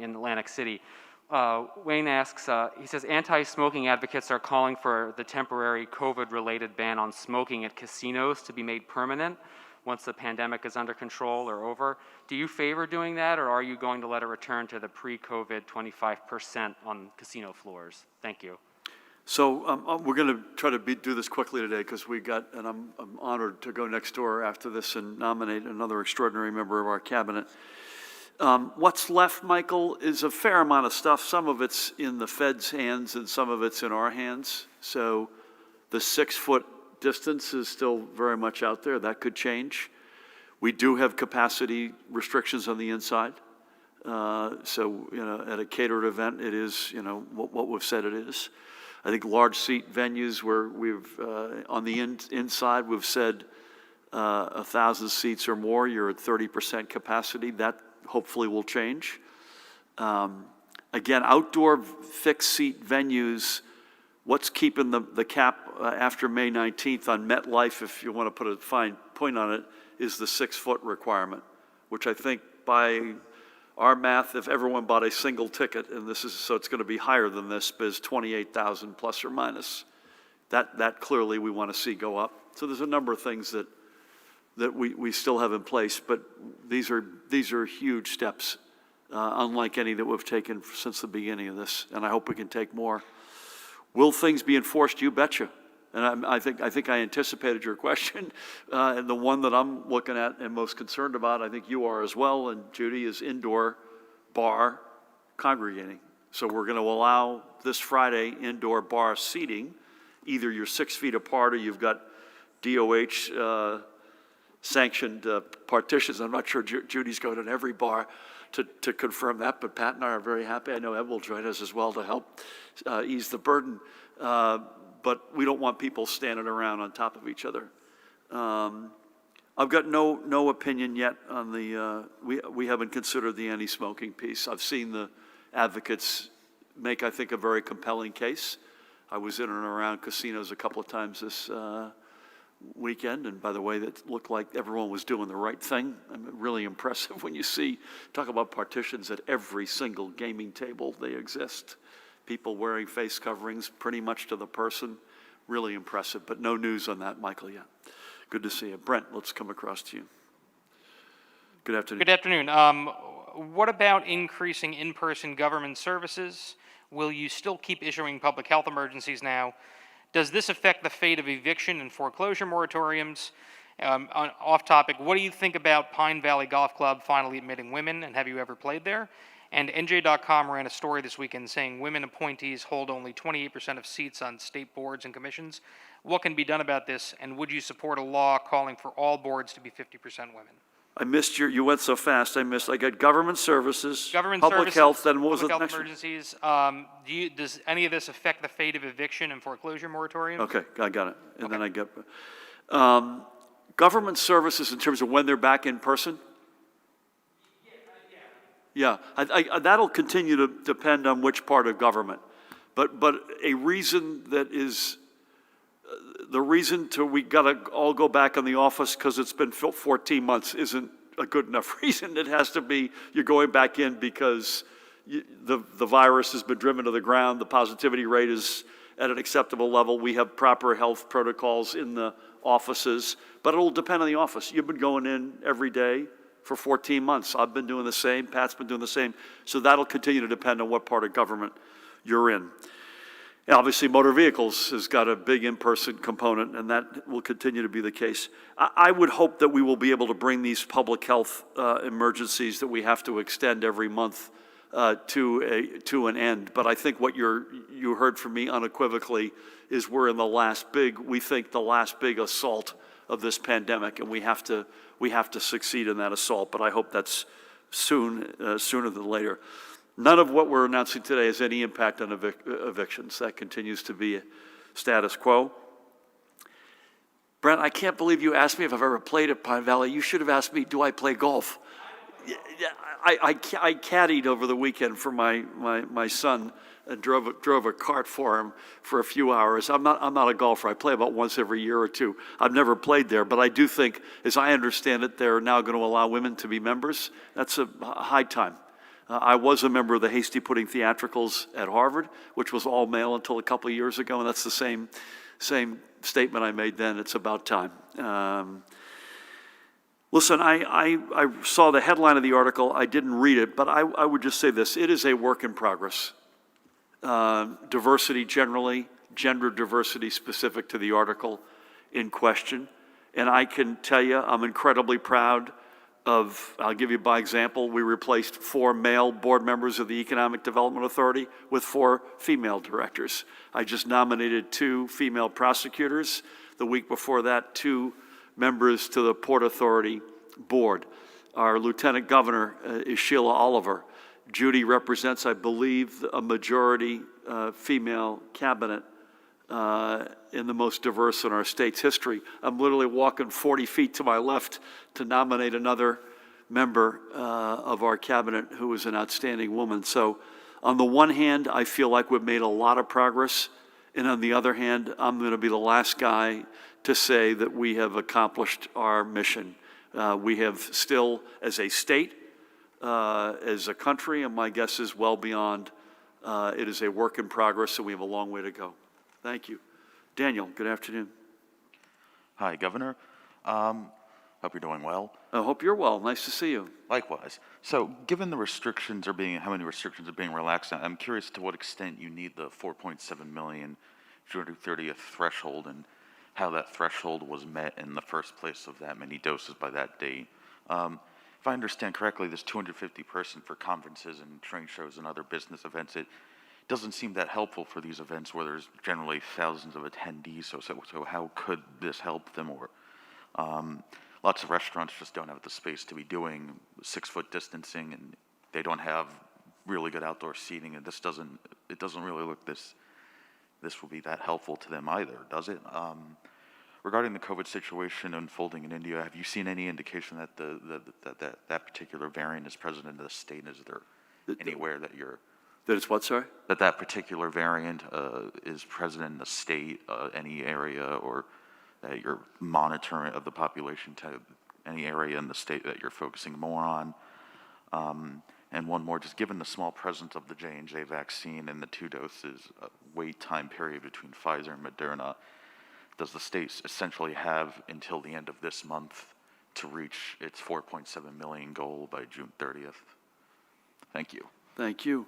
in Atlantic City. Wayne asks, he says, anti-smoking advocates are calling for the temporary COVID-related ban on smoking at casinos to be made permanent once the pandemic is under control or over. Do you favor doing that, or are you going to let it return to the pre-COVID 25% on casino floors? Thank you. So we're going to try to do this quickly today because we got, and I'm honored to go next door after this and nominate another extraordinary member of our cabinet. What's left, Michael, is a fair amount of stuff. Some of it's in the Fed's hands and some of it's in our hands. So the 6-foot distance is still very much out there. That could change. We do have capacity restrictions on the inside. So, at a catered event, it is, what we've said it is. I think large seat venues where we've, on the inside, we've said 1,000 seats or more, you're at 30% capacity. That hopefully will change. Again, outdoor fixed seat venues, what's keeping the cap after May 19th on MetLife, if you want to put a fine point on it, is the 6-foot requirement, which I think by our math, if everyone bought a single ticket, and so it's going to be higher than this, but it's 28,000 plus or minus. That clearly we want to see go up. So there's a number of things that we still have in place, but these are huge steps, unlike any that we've taken since the beginning of this, and I hope we can take more. Will things be enforced? You betcha. And I think I anticipated your question. And the one that I'm looking at and most concerned about, I think you are as well, and Judy, is indoor bar congregating. So we're going to allow this Friday indoor bar seating. Either you're 6 feet apart or you've got DOH sanctioned partitions. I'm not sure Judy's going to every bar to confirm that, but Pat and I are very happy. I know Ed will join us as well to help ease the burden. But we don't want people standing around on top of each other. I've got no opinion yet on the, we haven't considered the anti-smoking piece. I've seen the advocates make, I think, a very compelling case. I was in and around casinos a couple of times this weekend, and by the way, that looked like everyone was doing the right thing. Really impressive when you talk about partitions at every single gaming table, they exist. People wearing face coverings pretty much to the person. Really impressive, but no news on that, Michael, yet. Good to see you. Brent, let's come across to you. Good afternoon. Good afternoon. What about increasing in-person government services? Will you still keep issuing public health emergencies now? Does this affect the fate of eviction and foreclosure moratoriums? Off topic, what do you think about Pine Valley Golf Club finally admitting women, and have you ever played there? And NJ.com ran a story this weekend saying women appointees hold only 28% of seats on state boards and commissions. What can be done about this, and would you support a law calling for all boards to be 50% women? I missed you went so fast, I got government services, Government public services, health, then what was public the health next one? emergencies. Does any of this affect the fate of eviction and foreclosure moratoriums? Okay, I got it. And then I get, government services in terms of when they're back in person? Yeah, that'll continue to depend on which part of government. But a reason that is, the reason we gotta all go back in the office because it's been 14 months isn't a good enough reason. It has to be, you're going back in because the virus has been driven to the ground, the positivity rate is at an acceptable level, we have proper health protocols in the offices, but it'll depend on the office. You've been going in every day for 14 months. I've been doing the same, Pat's been doing the same. So that'll continue to depend on what part of government you're in. And obviously, motor vehicles has got a big in-person component, and that will continue to be the case. I would hope that we will be able to bring these public health emergencies that we have to extend every month to an end. But I think what you heard from me unequivocally is we're in the last big assault of this pandemic, and we have to succeed in that assault. But I hope that's sooner than later. None of what we're announcing today has any impact on evictions. That continues to be status quo. Brent, I can't believe you asked me if I've ever played at Pine Valley. You should have asked me, do I play golf? I caddied over the weekend for my son and drove a cart for him for a few hours. I'm not a golfer. I play about once every year or two. I've never played there, but I do think, as I understand it, they're now going to allow women to be members. That's a high time. I was a member of the Hasty Pudding Theatricals at Harvard, which was all male until a couple of years ago, and that's the same statement I made then. It's about time. Listen, I saw the headline of the article. I didn't read it, but I would just say this. It is a work in progress. Diversity generally, gender diversity specific to the article in question. And I can tell you, I'm incredibly proud of, I'll give you by example, we replaced 4 male board members of the Economic Development Authority with 4 female directors. I just nominated 2 female prosecutors. The week before that, 2 members to the Port Authority board. Our lieutenant governor is Sheila Oliver. Judy represents, I believe, a majority female cabinet in the most diverse in our state's history. I'm literally walking 40 feet to my left to nominate another member of our cabinet who is an outstanding woman. So on the one hand, I feel like we've made a lot of progress. And on the other hand, I'm going to be the last guy to say that we have accomplished our mission. We have still, as a state, as a country, and my guess is well beyond, it is a work in progress, and we have a long way to go. Thank you. Daniel, good afternoon. Hi, Governor. Hope you're doing well. I hope you're well. Nice to see you. Likewise. So, given the restrictions how many restrictions are being relaxed, I'm curious to what extent you need the 4.7 million June 30th threshold and how that threshold was met in the first place of that many doses by that date. If I understand correctly, this 250 person for conferences and trade shows and other business events, it doesn't seem that helpful for these events where there's generally thousands of attendees. So how could this help them? Or lots of restaurants just don't have the space to be doing 6-foot distancing, and they don't have really good outdoor seating. And it doesn't really look this will be that helpful to them either, does it? Regarding the COVID situation unfolding in India, have you seen any indication that that particular variant is present in the state? Is there anywhere that you're... That it's what, sorry? That particular variant is present in the state, any area, or that you're monitoring of the population to any area in the state that you're focusing more on? And one more, just given the small presence of the J&J vaccine and the 2 doses wait time period between Pfizer and Moderna, does the state essentially have until the end of this month to reach its 4.7 million goal by June 30th? Thank you. Thank you.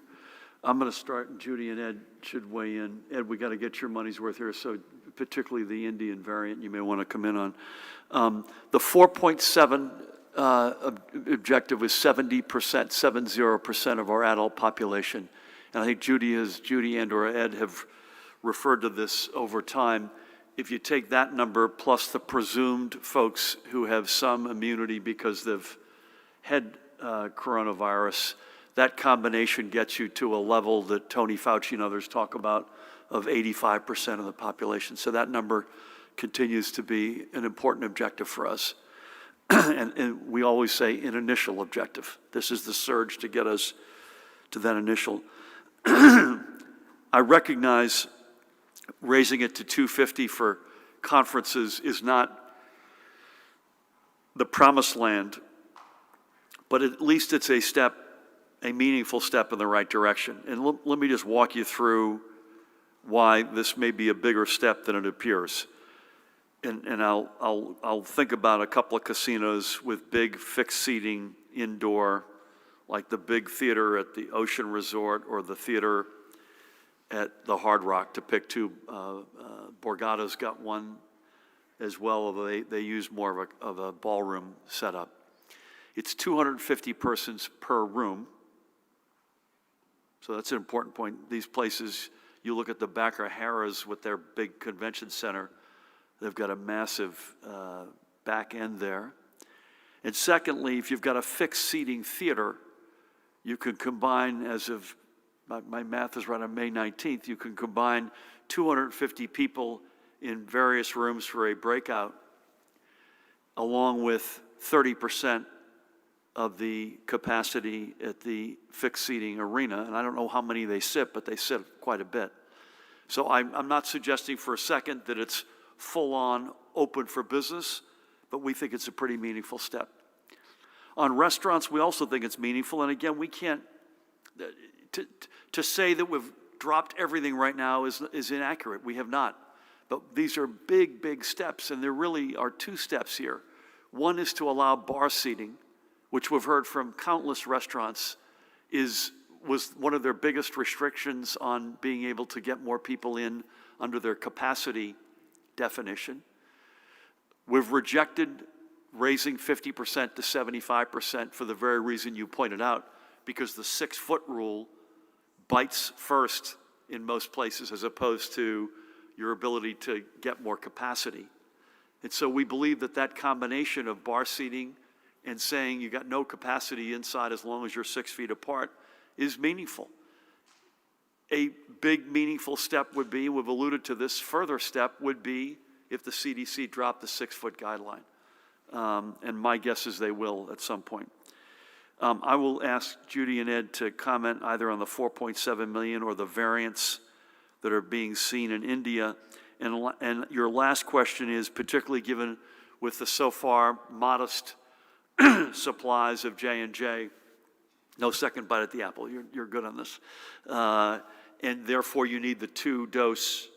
I'm going to start, and Judy and Ed should weigh in. Ed, we got to get your money's worth here, so particularly the Indian variant, you may want to come in on. The 4.7 objective was 70%, 70% of our adult population. And I think Judy and or Ed have referred to this over time. If you take that number plus the presumed folks who have some immunity because they've had coronavirus, that combination gets you to a level that Tony Fauci and others talk about of 85% of the population. So that number continues to be an important objective for us. And we always say an initial objective. This is the surge to get us to that initial. I recognize raising it to 250 for conferences is not the promised land, but at least it's a step, a meaningful step in the right direction. And let me just walk you through why this may be a bigger step than it appears. And I'll think about a couple of casinos with big fixed seating indoor, like the big theater at the Ocean Resort or the theater at the Hard Rock, to pick two. Borgata's got one as well, although they use more of a ballroom setup. It's 250 persons per room. So that's an important point. These places, you look at the Baccarat Harrah's with their big convention center, they've got a massive back end there. And secondly, if you've got a fixed seating theater, you could combine, as of, my math is right on May 19th, you can combine 250 people in various rooms for a breakout, along with 30% of the capacity at the fixed seating arena. And I don't know how many they sit, but they sit quite a bit. So I'm not suggesting for a second that it's full-on open for business, but we think it's a pretty meaningful step. On restaurants, we also think it's meaningful, and again, we can't, to say that we've dropped everything right now is inaccurate. We have not. But these are big, big steps, and there really are two steps here. One is to allow bar seating, which we've heard from countless restaurants was one of their biggest restrictions on being able to get more people in under their capacity definition. We've rejected raising 50% to 75% for the very reason you pointed out, because the 6-foot rule bites first in most places as opposed to your ability to get more capacity. And so we believe that that combination of bar seating and saying you got no capacity inside as long as you're 6 feet apart is meaningful. A big meaningful step would be, we've alluded to this, further step would be if the CDC dropped the 6-foot guideline. And my guess is they will at some point. I will ask Judy and Ed to comment either on the 4.7 million or the variants that are being seen in India. And your last question is, particularly given with the so far modest supplies of J&J, no second bite at the apple, you're good on this. And therefore you need the 2-dose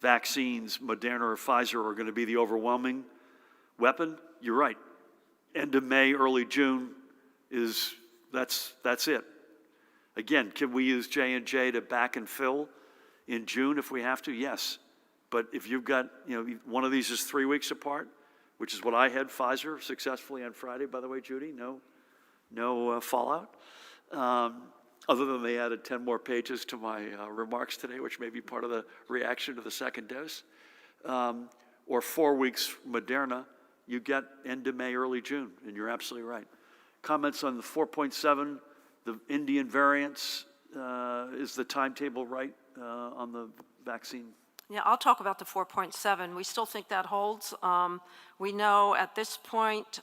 vaccines, Moderna or Pfizer, are going to be the overwhelming weapon. You're right. End of May, early June that's it. Again, can we use J&J to back and fill in June if we have to? Yes. But if you've got, one of these is 3 weeks apart, which is what I had Pfizer successfully on Friday, by the way, Judy, no fallout. Other than they added 10 more pages to my remarks today, which may be part of the reaction to the second dose. Or 4 weeks Moderna, you get end of May, early June, and you're absolutely right. Comments on the 4.7, the Indian variants, is the timetable right on the vaccine? Yeah, I'll talk about the 4.7. We still think that holds. We know at this point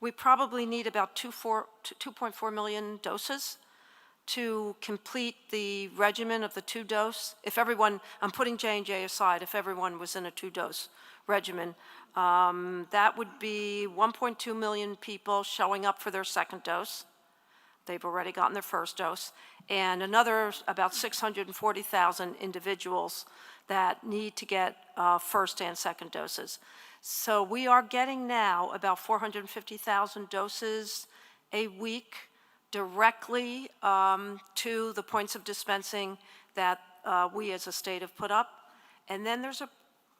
we probably need about 2.4 million doses to complete the regimen of the 2-dose. If everyone, I'm putting J&J aside, if everyone was in a 2-dose regimen, that would be 1.2 million people showing up for their second dose. They've already gotten their first dose, and another about 640,000 individuals that need to get first and second doses. So we are getting now about 450,000 doses a week directly to the points of dispensing that we as a state have put up. And then there's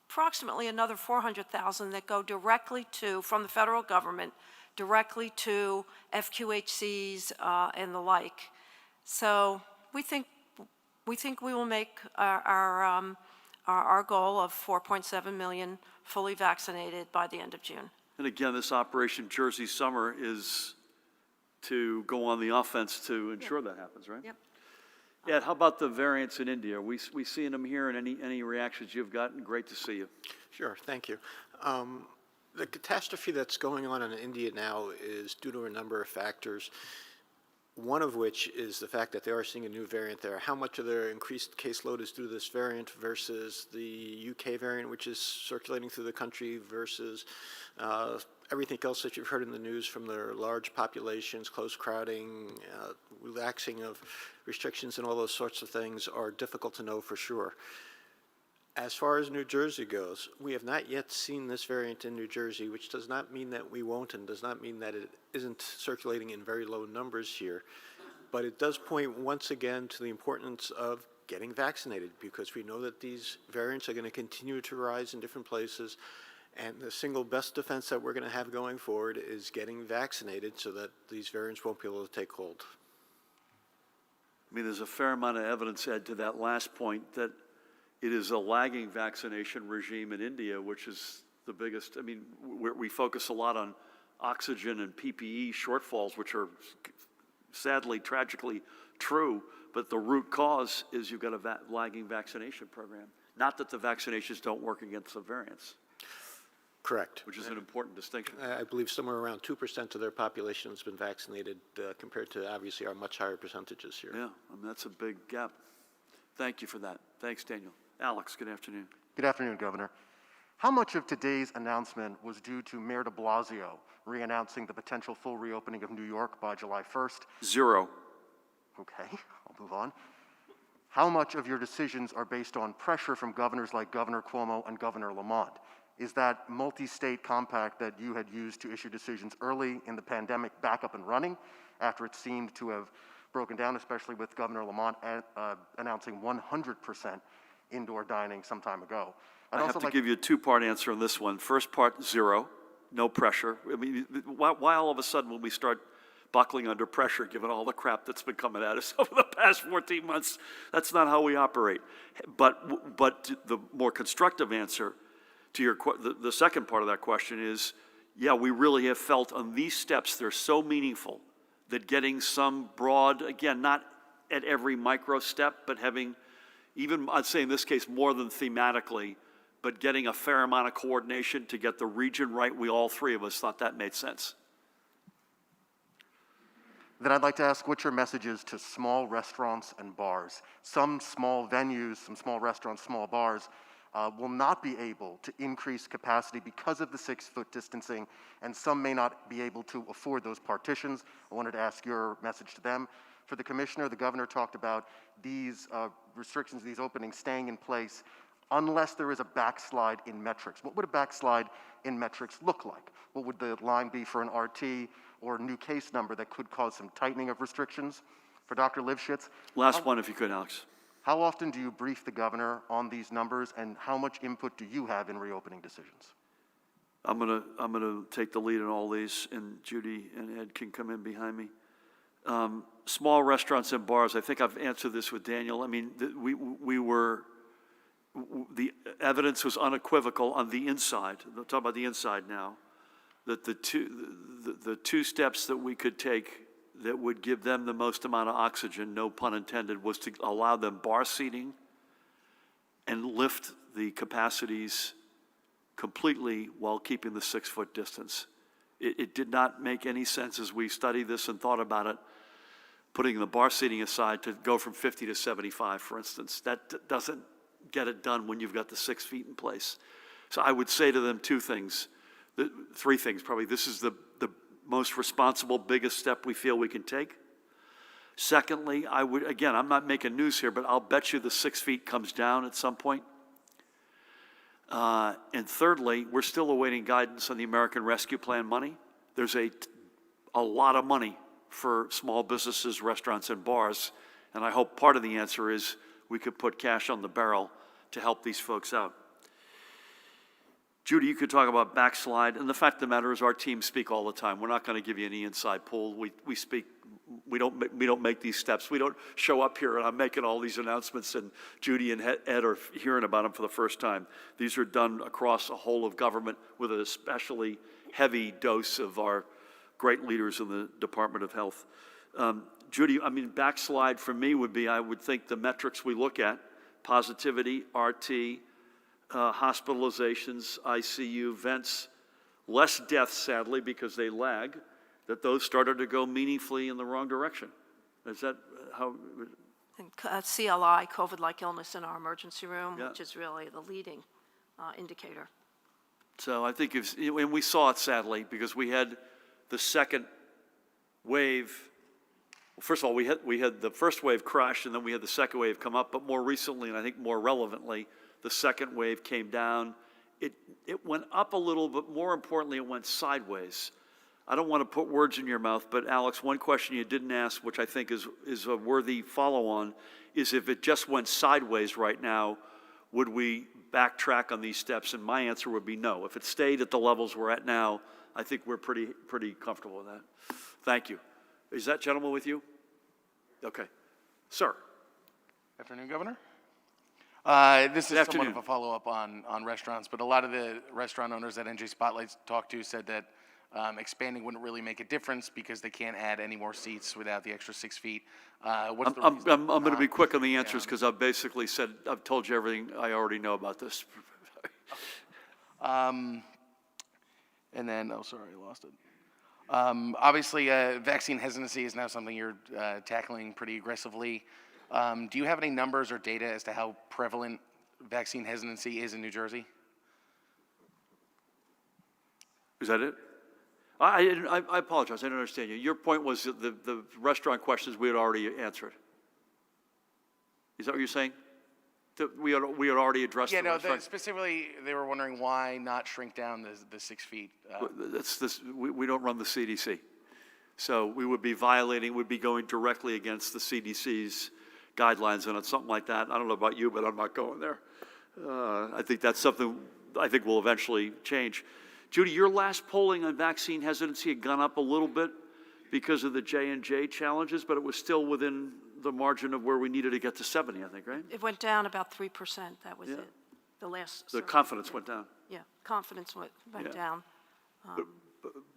approximately another 400,000 that go directly to, from the federal government, directly to FQHCs and the like. So we think we will make our goal of 4.7 million fully vaccinated by the end of June. And again, this Operation Jersey Summer is to go on the offense to ensure that happens, right? Yep. Ed, how about the variants in India? Are we seeing them here, and any reactions you've gotten? Great to see you. Sure, thank you. The catastrophe that's going on in India now is due to a number of factors, one of which is the fact that they are seeing a new variant there. How much of their increased caseload is due to this variant versus the UK variant, which is circulating through the country, versus everything else that you've heard in the news from their large populations, close crowding, relaxing of restrictions and all those sorts of things are difficult to know for sure. As far as New Jersey goes, we have not yet seen this variant in New Jersey, which does not mean that we won't and does not mean that it isn't circulating in very low numbers here. But it does point once again to the importance of getting vaccinated, because we know that these variants are going to continue to rise in different places. And the single best defense that we're going to have going forward is getting vaccinated so that these variants won't be able to take hold. I mean, there's a fair amount of evidence, Ed, to that last point, that it is a lagging vaccination regime in India, which is the biggest. I mean, we focus a lot on oxygen and PPE shortfalls, which are sadly, tragically true, but the root cause is you've got a lagging vaccination program. Not that the vaccinations don't work against the variants. Correct. Which is an important distinction. I believe somewhere around 2% of their population has been vaccinated compared to obviously our much higher percentages here. Yeah, I mean, that's a big gap. Thank you for that. Thanks, Daniel. Alex, good afternoon. Good afternoon, Governor. How much of today's announcement was due to Mayor de Blasio re-announcing the potential full reopening of New York by July 1st? Zero. Okay, I'll move on. How much of your decisions are based on pressure from governors like Governor Cuomo and Governor Lamont? Is that multi-state compact that you had used to issue decisions early in the pandemic back up and running after it seemed to have broken down, especially with Governor Lamont announcing 100% indoor dining some time ago? I have to give you a two-part answer on this one. First part, zero, no pressure. I mean, why all of a sudden will we start buckling under pressure given all the crap that's been coming at us over the past 14 months? That's not how we operate. But the more constructive answer to your the second part of that question is, yeah, we really have felt on these steps, they're so meaningful that getting some broad, again, not at every micro step, but having even, I'd say in this case, more than thematically, but getting a fair amount of coordination to get the region right, we all three of us thought that made sense. Then I'd like to ask what your message is to small restaurants and bars. Some small venues, some small restaurants, small bars will not be able to increase capacity because of the 6-foot distancing, and some may not be able to afford those partitions. I wanted to ask your message to them. For the commissioner, the governor talked about these restrictions, these openings staying in place unless there is a backslide in metrics. What would a backslide in metrics look like? What would the line be for an RT or a new case number that could cause some tightening of restrictions? For Dr. Lifshitz. Last one, if you could, Alex. How often do you brief the governor on these numbers, and how much input do you have in reopening decisions? I'm gonna take the lead in all these, and Judy and Ed can come in behind me. Small restaurants and bars, I think I've answered this with Daniel. I mean, the evidence was unequivocal on the inside. I'll talk about the inside now. That the two steps that we could take that would give them the most amount of oxygen, no pun intended, was to allow them bar seating and lift the capacities completely while keeping the 6-foot distance. It did not make any sense as we studied this and thought about it, putting the bar seating aside, to go from 50 to 75, for instance. That doesn't get it done when you've got the 6 feet in place. So I would say to them three things probably. This is the most responsible, biggest step we feel we can take. Secondly, I'm not making news here, but I'll bet you the 6 feet comes down at some point. And thirdly, we're still awaiting guidance on the American Rescue Plan money. There's a lot of money for small businesses, restaurants, and bars, and I hope part of the answer is we could put cash on the barrel to help these folks out. Judy, you could talk about backslide, and the fact of the matter is our teams speak all the time. We're not going to give you any inside pull. We speak, we don't make these steps. We don't show up here and I'm making all these announcements and Judy and Ed are hearing about them for the first time. These are done across a whole of government with an especially heavy dose of our great leaders in the Department of Health. Judy, I mean, backslide for me would be, I would think the metrics we look at, positivity, RT, hospitalizations, ICU, vents, less deaths, sadly, because they lag, that those started to go meaningfully in the wrong direction. Is that how? And CLI, COVID-like illness in our emergency room, Yeah. which is really the leading indicator. So I think if, and we saw it sadly, because we had the second wave. Well, first of all, we had the first wave crash, and then we had the second wave come up, but more recently, and I think more relevantly, the second wave came down. It went up a little, but more importantly, it went sideways. I don't want to put words in your mouth, but Alex, one question you didn't ask, which I think is a worthy follow-on, is if it just went sideways right now, would we backtrack on these steps? And my answer would be no. If it stayed at the levels we're at now, I think we're pretty comfortable with that. Thank you. Is that gentleman with you? Okay. Sir. Afternoon, Governor. This Good is somewhat afternoon. of a follow-up on restaurants, but a lot of the restaurant owners that NJ Spotlight talked to said that expanding wouldn't really make a difference because they can't add any more seats without the extra 6 feet. What's the reason I'm going to be not? quick on the answers because I've basically said, I've told you everything I already know about this. And then, oh, sorry, I lost it. Obviously, vaccine hesitancy is now something you're tackling pretty aggressively. Do you have any numbers or data as to how prevalent vaccine hesitancy is in New Jersey? Is that it? I apologize, I didn't understand you. Your point was that the restaurant questions we had already answered. Is that what you're saying? That we had already addressed Yeah, the no, restaurant? specifically, they were wondering why not shrink down the 6 feet. We don't run the CDC. So we would be violating, we'd be going directly against the CDC's guidelines, and on something like that, I don't know about you, but I'm not going there. I think that's something I think will eventually change. Judy, your last polling on vaccine hesitancy had gone up a little bit because of the J&J challenges, but it was still within the margin of where we needed to get to 70, I think, right? It went down about 3%, that was Yeah. it, the last. The survey. confidence went down. Yeah, confidence went Yeah. down.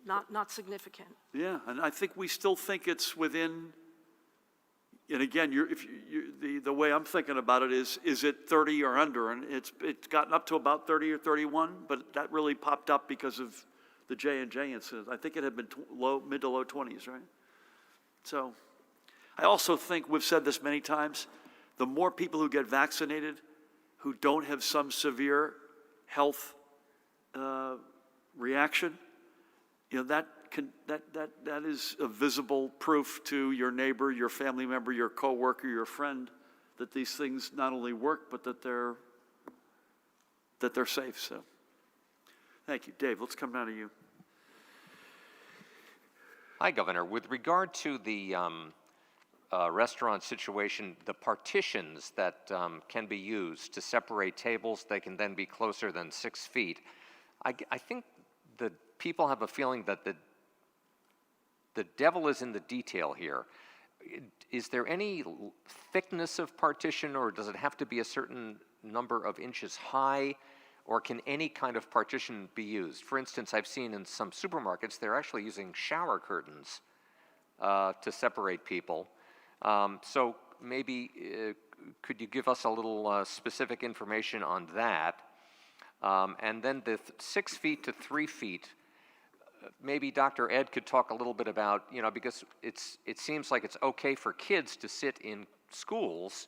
Not significant. Yeah, and I think we still think it's within, and again, the way I'm thinking about it is it 30 or under? And it's gotten up to about 30 or 31, but that really popped up because of the J&J incident. I think it had been mid to low 20s, right? So I also think, we've said this many times, the more people who get vaccinated who don't have some severe health reaction, that is a visible proof to your neighbor, your family member, your coworker, your friend, that these things not only work, but that they're safe. So, thank you, Dave. Let's come down to you. Hi, Governor. With regard to the restaurant situation, the partitions that can be used to separate tables, they can then be closer than 6 feet. I think that people have a feeling that the devil is in the detail here. Is there any thickness of partition, or does it have to be a certain number of inches high, or can any kind of partition be used? For instance, I've seen in some supermarkets, they're actually using shower curtains to separate people. So maybe could you give us a little specific information on that? And then the 6 feet to 3 feet, maybe Dr. Ed could talk a little bit about, because it seems like it's okay for kids to sit in schools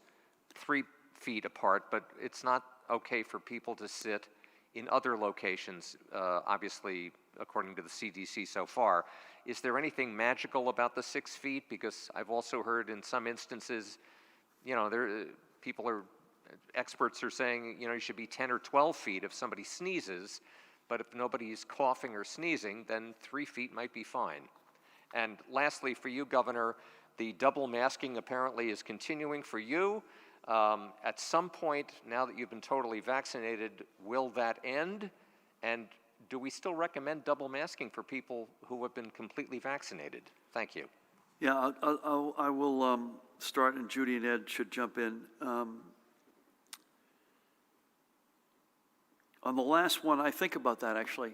3 feet apart, but it's not okay for people to sit in other locations, obviously, according to the CDC so far. Is there anything magical about the 6 feet? Because I've also heard in some instances, experts are saying, you should be 10 or 12 feet if somebody sneezes, but if nobody's coughing or sneezing, then 3 feet might be fine. And lastly, for you, Governor, the double masking apparently is continuing for you. At some point, now that you've been totally vaccinated, will that end? And do we still recommend double masking for people who have been completely vaccinated? Thank you. Yeah, I will start, and Judy and Ed should jump in. On the last one, I think about that, actually.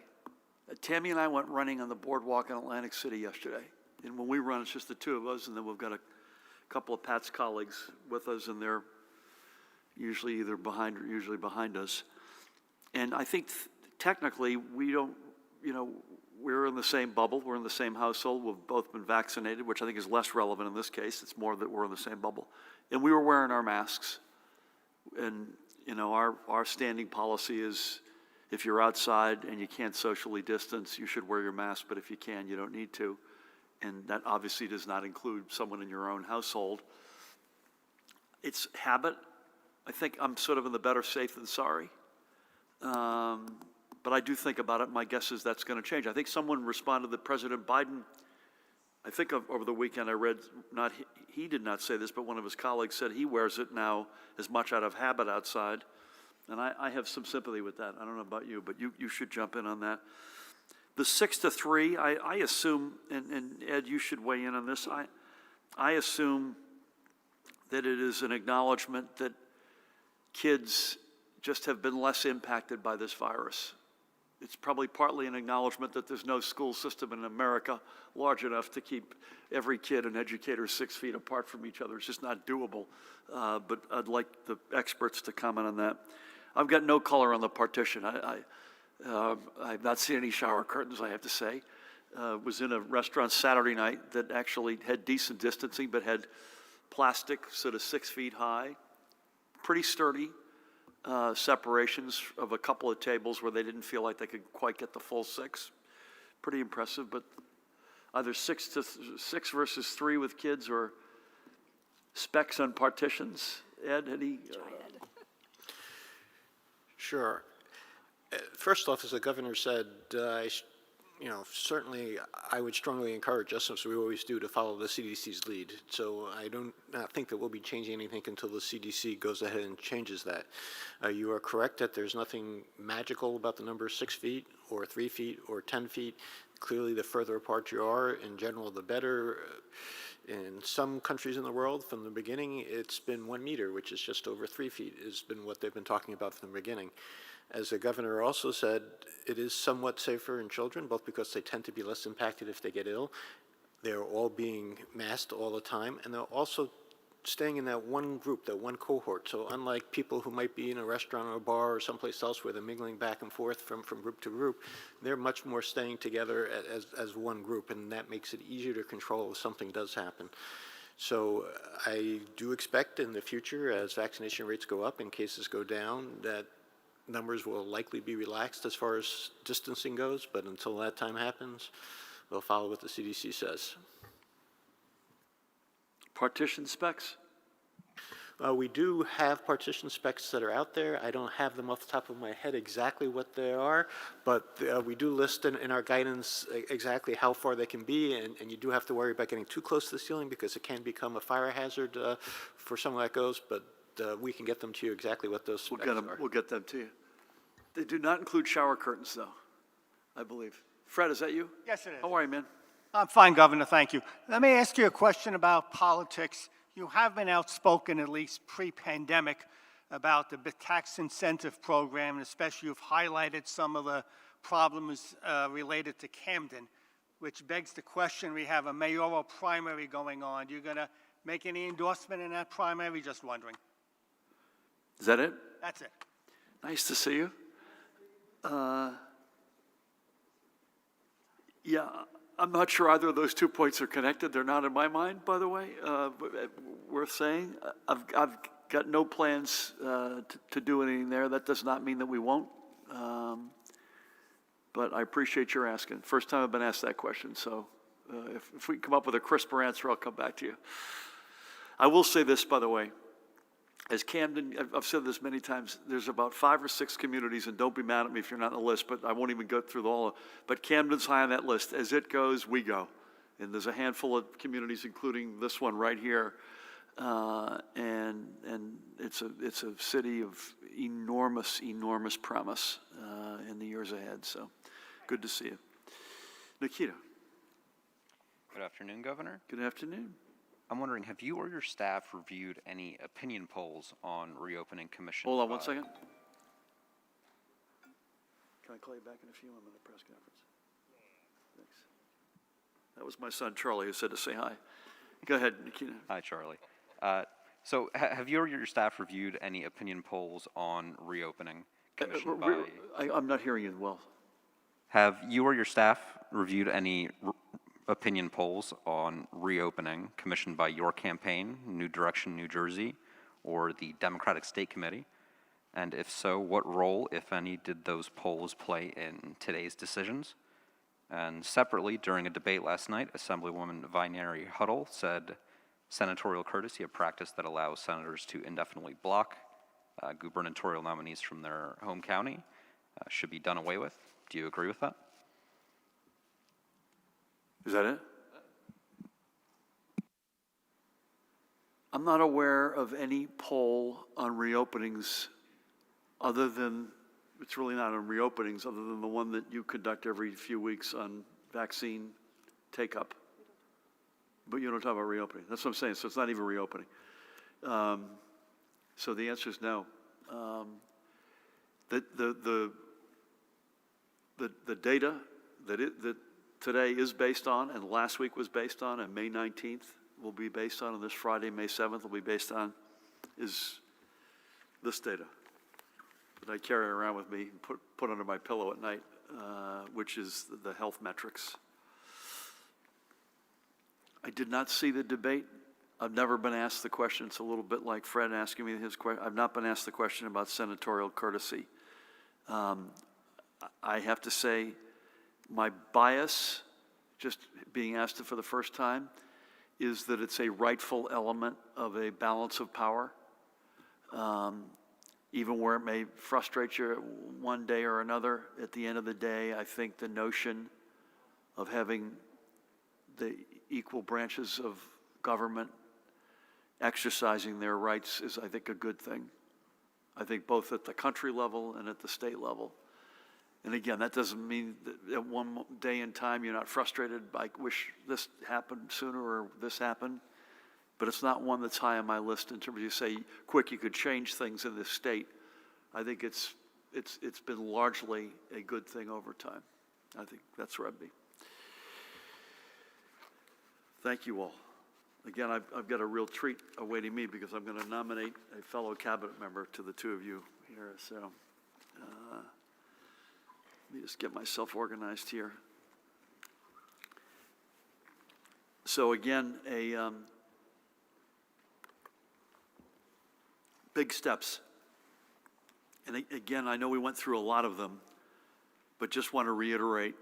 Tammy and I went running on the boardwalk in Atlantic City yesterday. And when we run, it's just the two of us, and then we've got a couple of Pat's colleagues with us, and they're usually either behind or usually behind us. And I think technically we don't, we're in the same bubble, we're in the same household, we've both been vaccinated, which I think is less relevant in this case. It's more that we're in the same bubble. And we were wearing our masks. And, our standing policy is if you're outside and you can't socially distance, you should wear your mask, but if you can, you don't need to. And that obviously does not include someone in your own household. It's habit. I think I'm sort of in the better safe than sorry. But I do think about it. My guess is that's going to change. I think someone responded that President Biden, I think over the weekend I read, he did not say this, but one of his colleagues said he wears it now as much out of habit outside. And I have some sympathy with that. I don't know about you, but you should jump in on that. The 6 to 3, I assume, and Ed, you should weigh in on this. I assume that it is an acknowledgement that kids just have been less impacted by this virus. It's probably partly an acknowledgement that there's no school system in America large enough to keep every kid and educator 6 feet apart from each other. It's just not doable. But I'd like the experts to comment on that. I've got no color on the partition. I've not seen any shower curtains, I have to say. Was in a restaurant Saturday night that actually had decent distancing, but had plastic sort of 6 feet high, pretty sturdy separations of a couple of tables where they didn't feel like they could quite get the full 6. Pretty impressive, but either 6 versus 3 with kids or specs on partitions. Ed, any? Sure. First off, as the governor said, certainly I would strongly encourage us, as we always do, to follow the CDC's lead. So I do not think that we'll be changing anything until the CDC goes ahead and changes that. You are correct that there's nothing magical about the number 6 feet or 3 feet or 10 feet. Clearly, the further apart you are, in general, the better. In some countries in the world, from the beginning, it's been 1 meter, which is just over 3 feet, has been what they've been talking about from the beginning. As the governor also said, it is somewhat safer in children, both because they tend to be less impacted if they get ill. They're all being masked all the time, and they're also staying in that one group, that one cohort. So unlike people who might be in a restaurant or a bar or someplace else where they're mingling back and forth from group to group, they're much more staying together as one group, and that makes it easier to control if something does happen. So I do expect in the future, as vaccination rates go up and cases go down, that numbers will likely be relaxed as far as distancing goes, but until that time happens, we'll follow what the CDC says. Partition specs? We do have partition specs that are out there. I don't have them off the top of my head exactly what they are, but we do list in our guidance exactly how far they can be, and you do have to worry about getting too close to the ceiling because it can become a fire hazard for someone that goes, but we can get them to you exactly what those specs are. We'll get them to you. They do not include shower curtains, though, I believe. Fred, is that you? Yes, it is. How are you, man? I'm fine, Governor, thank you. Let me ask you a question about politics. You have been outspoken, at least pre-pandemic, about the tax incentive program, and especially you've highlighted some of the problems related to Camden, which begs the question, we have a mayoral primary going on. You going to make any endorsement in that primary? Just wondering. Is that it? That's it. Nice to see you. Yeah, I'm not sure either of those 2 points are connected. They're not in my mind, by the way, but worth saying. I've got no plans to do anything there. That does not mean that we won't. But I appreciate your asking. First time I've been asked that question, so if we come up with a crisper answer, I'll come back to you. I will say this, by the way. As Camden, I've said this many times, there's about 5 or 6 communities, and don't be mad at me if you're not on the list, but I won't even go through all of them. But Camden's high on that list. As it goes, we go. And there's a handful of communities, including this one right here, And it's a city of enormous, enormous promise in the years ahead. So good to see you. Nikita, Good afternoon, Governor. good afternoon. I'm wondering, have you or your staff reviewed any opinion polls on reopening commission? Hold on one second. Can I call you back in a few? I'm at a press conference. Thanks. That was my son Charlie who said to say hi. Go ahead, Nikita. Hi, Charlie. So have you or your staff reviewed any opinion polls on reopening commissioned by? I'm not hearing you well. Have you or your staff reviewed any opinion polls on reopening commissioned by your campaign, New Direction New Jersey, or the Democratic State Committee? And if so, what role, if any, did those polls play in today's decisions? And separately, during a debate last night, Assemblywoman Vineri Huddle said senatorial courtesy, a practice that allows senators to indefinitely block gubernatorial nominees from their home county, should be done away with. Do you agree with that? Is that it? I'm not aware of any poll on reopenings other than, it's really not on reopenings, other than the one that you conduct every few weeks on vaccine take-up. But you don't talk about reopening. That's what I'm saying. So it's not even reopening. So the answer is no. The data that today is based on, and last week was based on, and May 19th will be based on, and this Friday, May 7th, will be based on, is this data that I carry around with me and put under my pillow at night, which is the health metrics. I did not see the debate. I've never been asked the question. It's a little bit like Fred asking me his question. I've not been asked the question about senatorial courtesy. I have to say, my bias, just being asked it for the first time, is that it's a rightful element of a balance of power. Even where it may frustrate you one day or another, at the end of the day, I think the notion of having the equal branches of government exercising their rights is, I think, a good thing. I think both at the country level and at the state level. And again, that doesn't mean that at one day in time you're not frustrated, I wish this happened sooner or this happened, but it's not one that's high on my list in terms of you say, quick, you could change things in this state. I think it's been largely a good thing over time. I think that's where I'd be. Thank you all. Again, I've got a real treat awaiting me because I'm going to nominate a fellow cabinet member to the two of you here. So let me just get myself organized here. So again, big steps. And again, I know we went through a lot of them, but just want to reiterate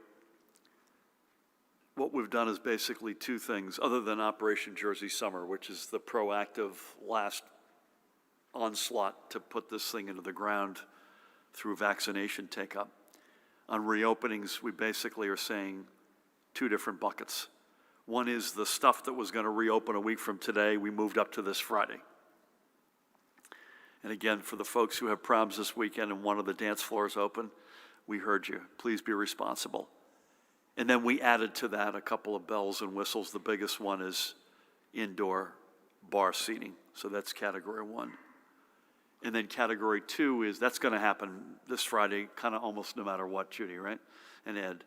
what we've done is basically two things, other than Operation Jersey Summer, which is the proactive last onslaught to put this thing into the ground through vaccination take-up. On reopenings, we basically are saying two different buckets. One is the stuff that was going to reopen a week from today, we moved up to this Friday. And again, for the folks who have problems this weekend and one of the dance floors open, we heard you. Please be responsible. And then we added to that a couple of bells and whistles. The biggest one is indoor bar seating. So that's category one. And then category two is, that's going to happen this Friday, kind of almost no matter what, Judy, right? And Ed.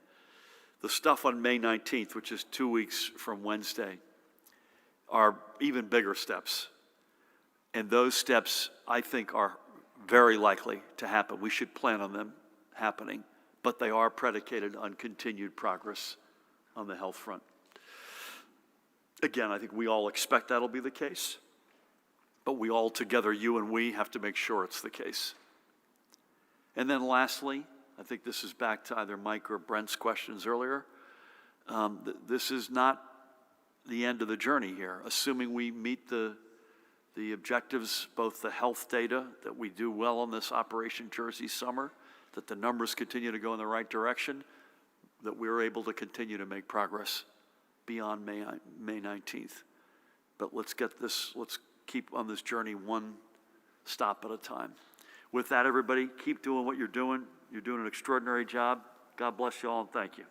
The stuff on May 19th, which is 2 weeks from Wednesday, are even bigger steps. And those steps, I think, are very likely to happen. We should plan on them happening, but they are predicated on continued progress on the health front. Again, I think we all expect that'll be the case, but we all together, you and we, have to make sure it's the case. And then lastly, I think this is back to either Mike or Brent's questions earlier. This is not the end of the journey here. Assuming we meet the objectives, both the health data, that we do well on this Operation Jersey Summer, that the numbers continue to go in the right direction, that we're able to continue to make progress beyond May 19th. But let's keep on this journey one stop at a time. With that, everybody, keep doing what you're doing. You're doing an extraordinary job. God bless you all, and thank you.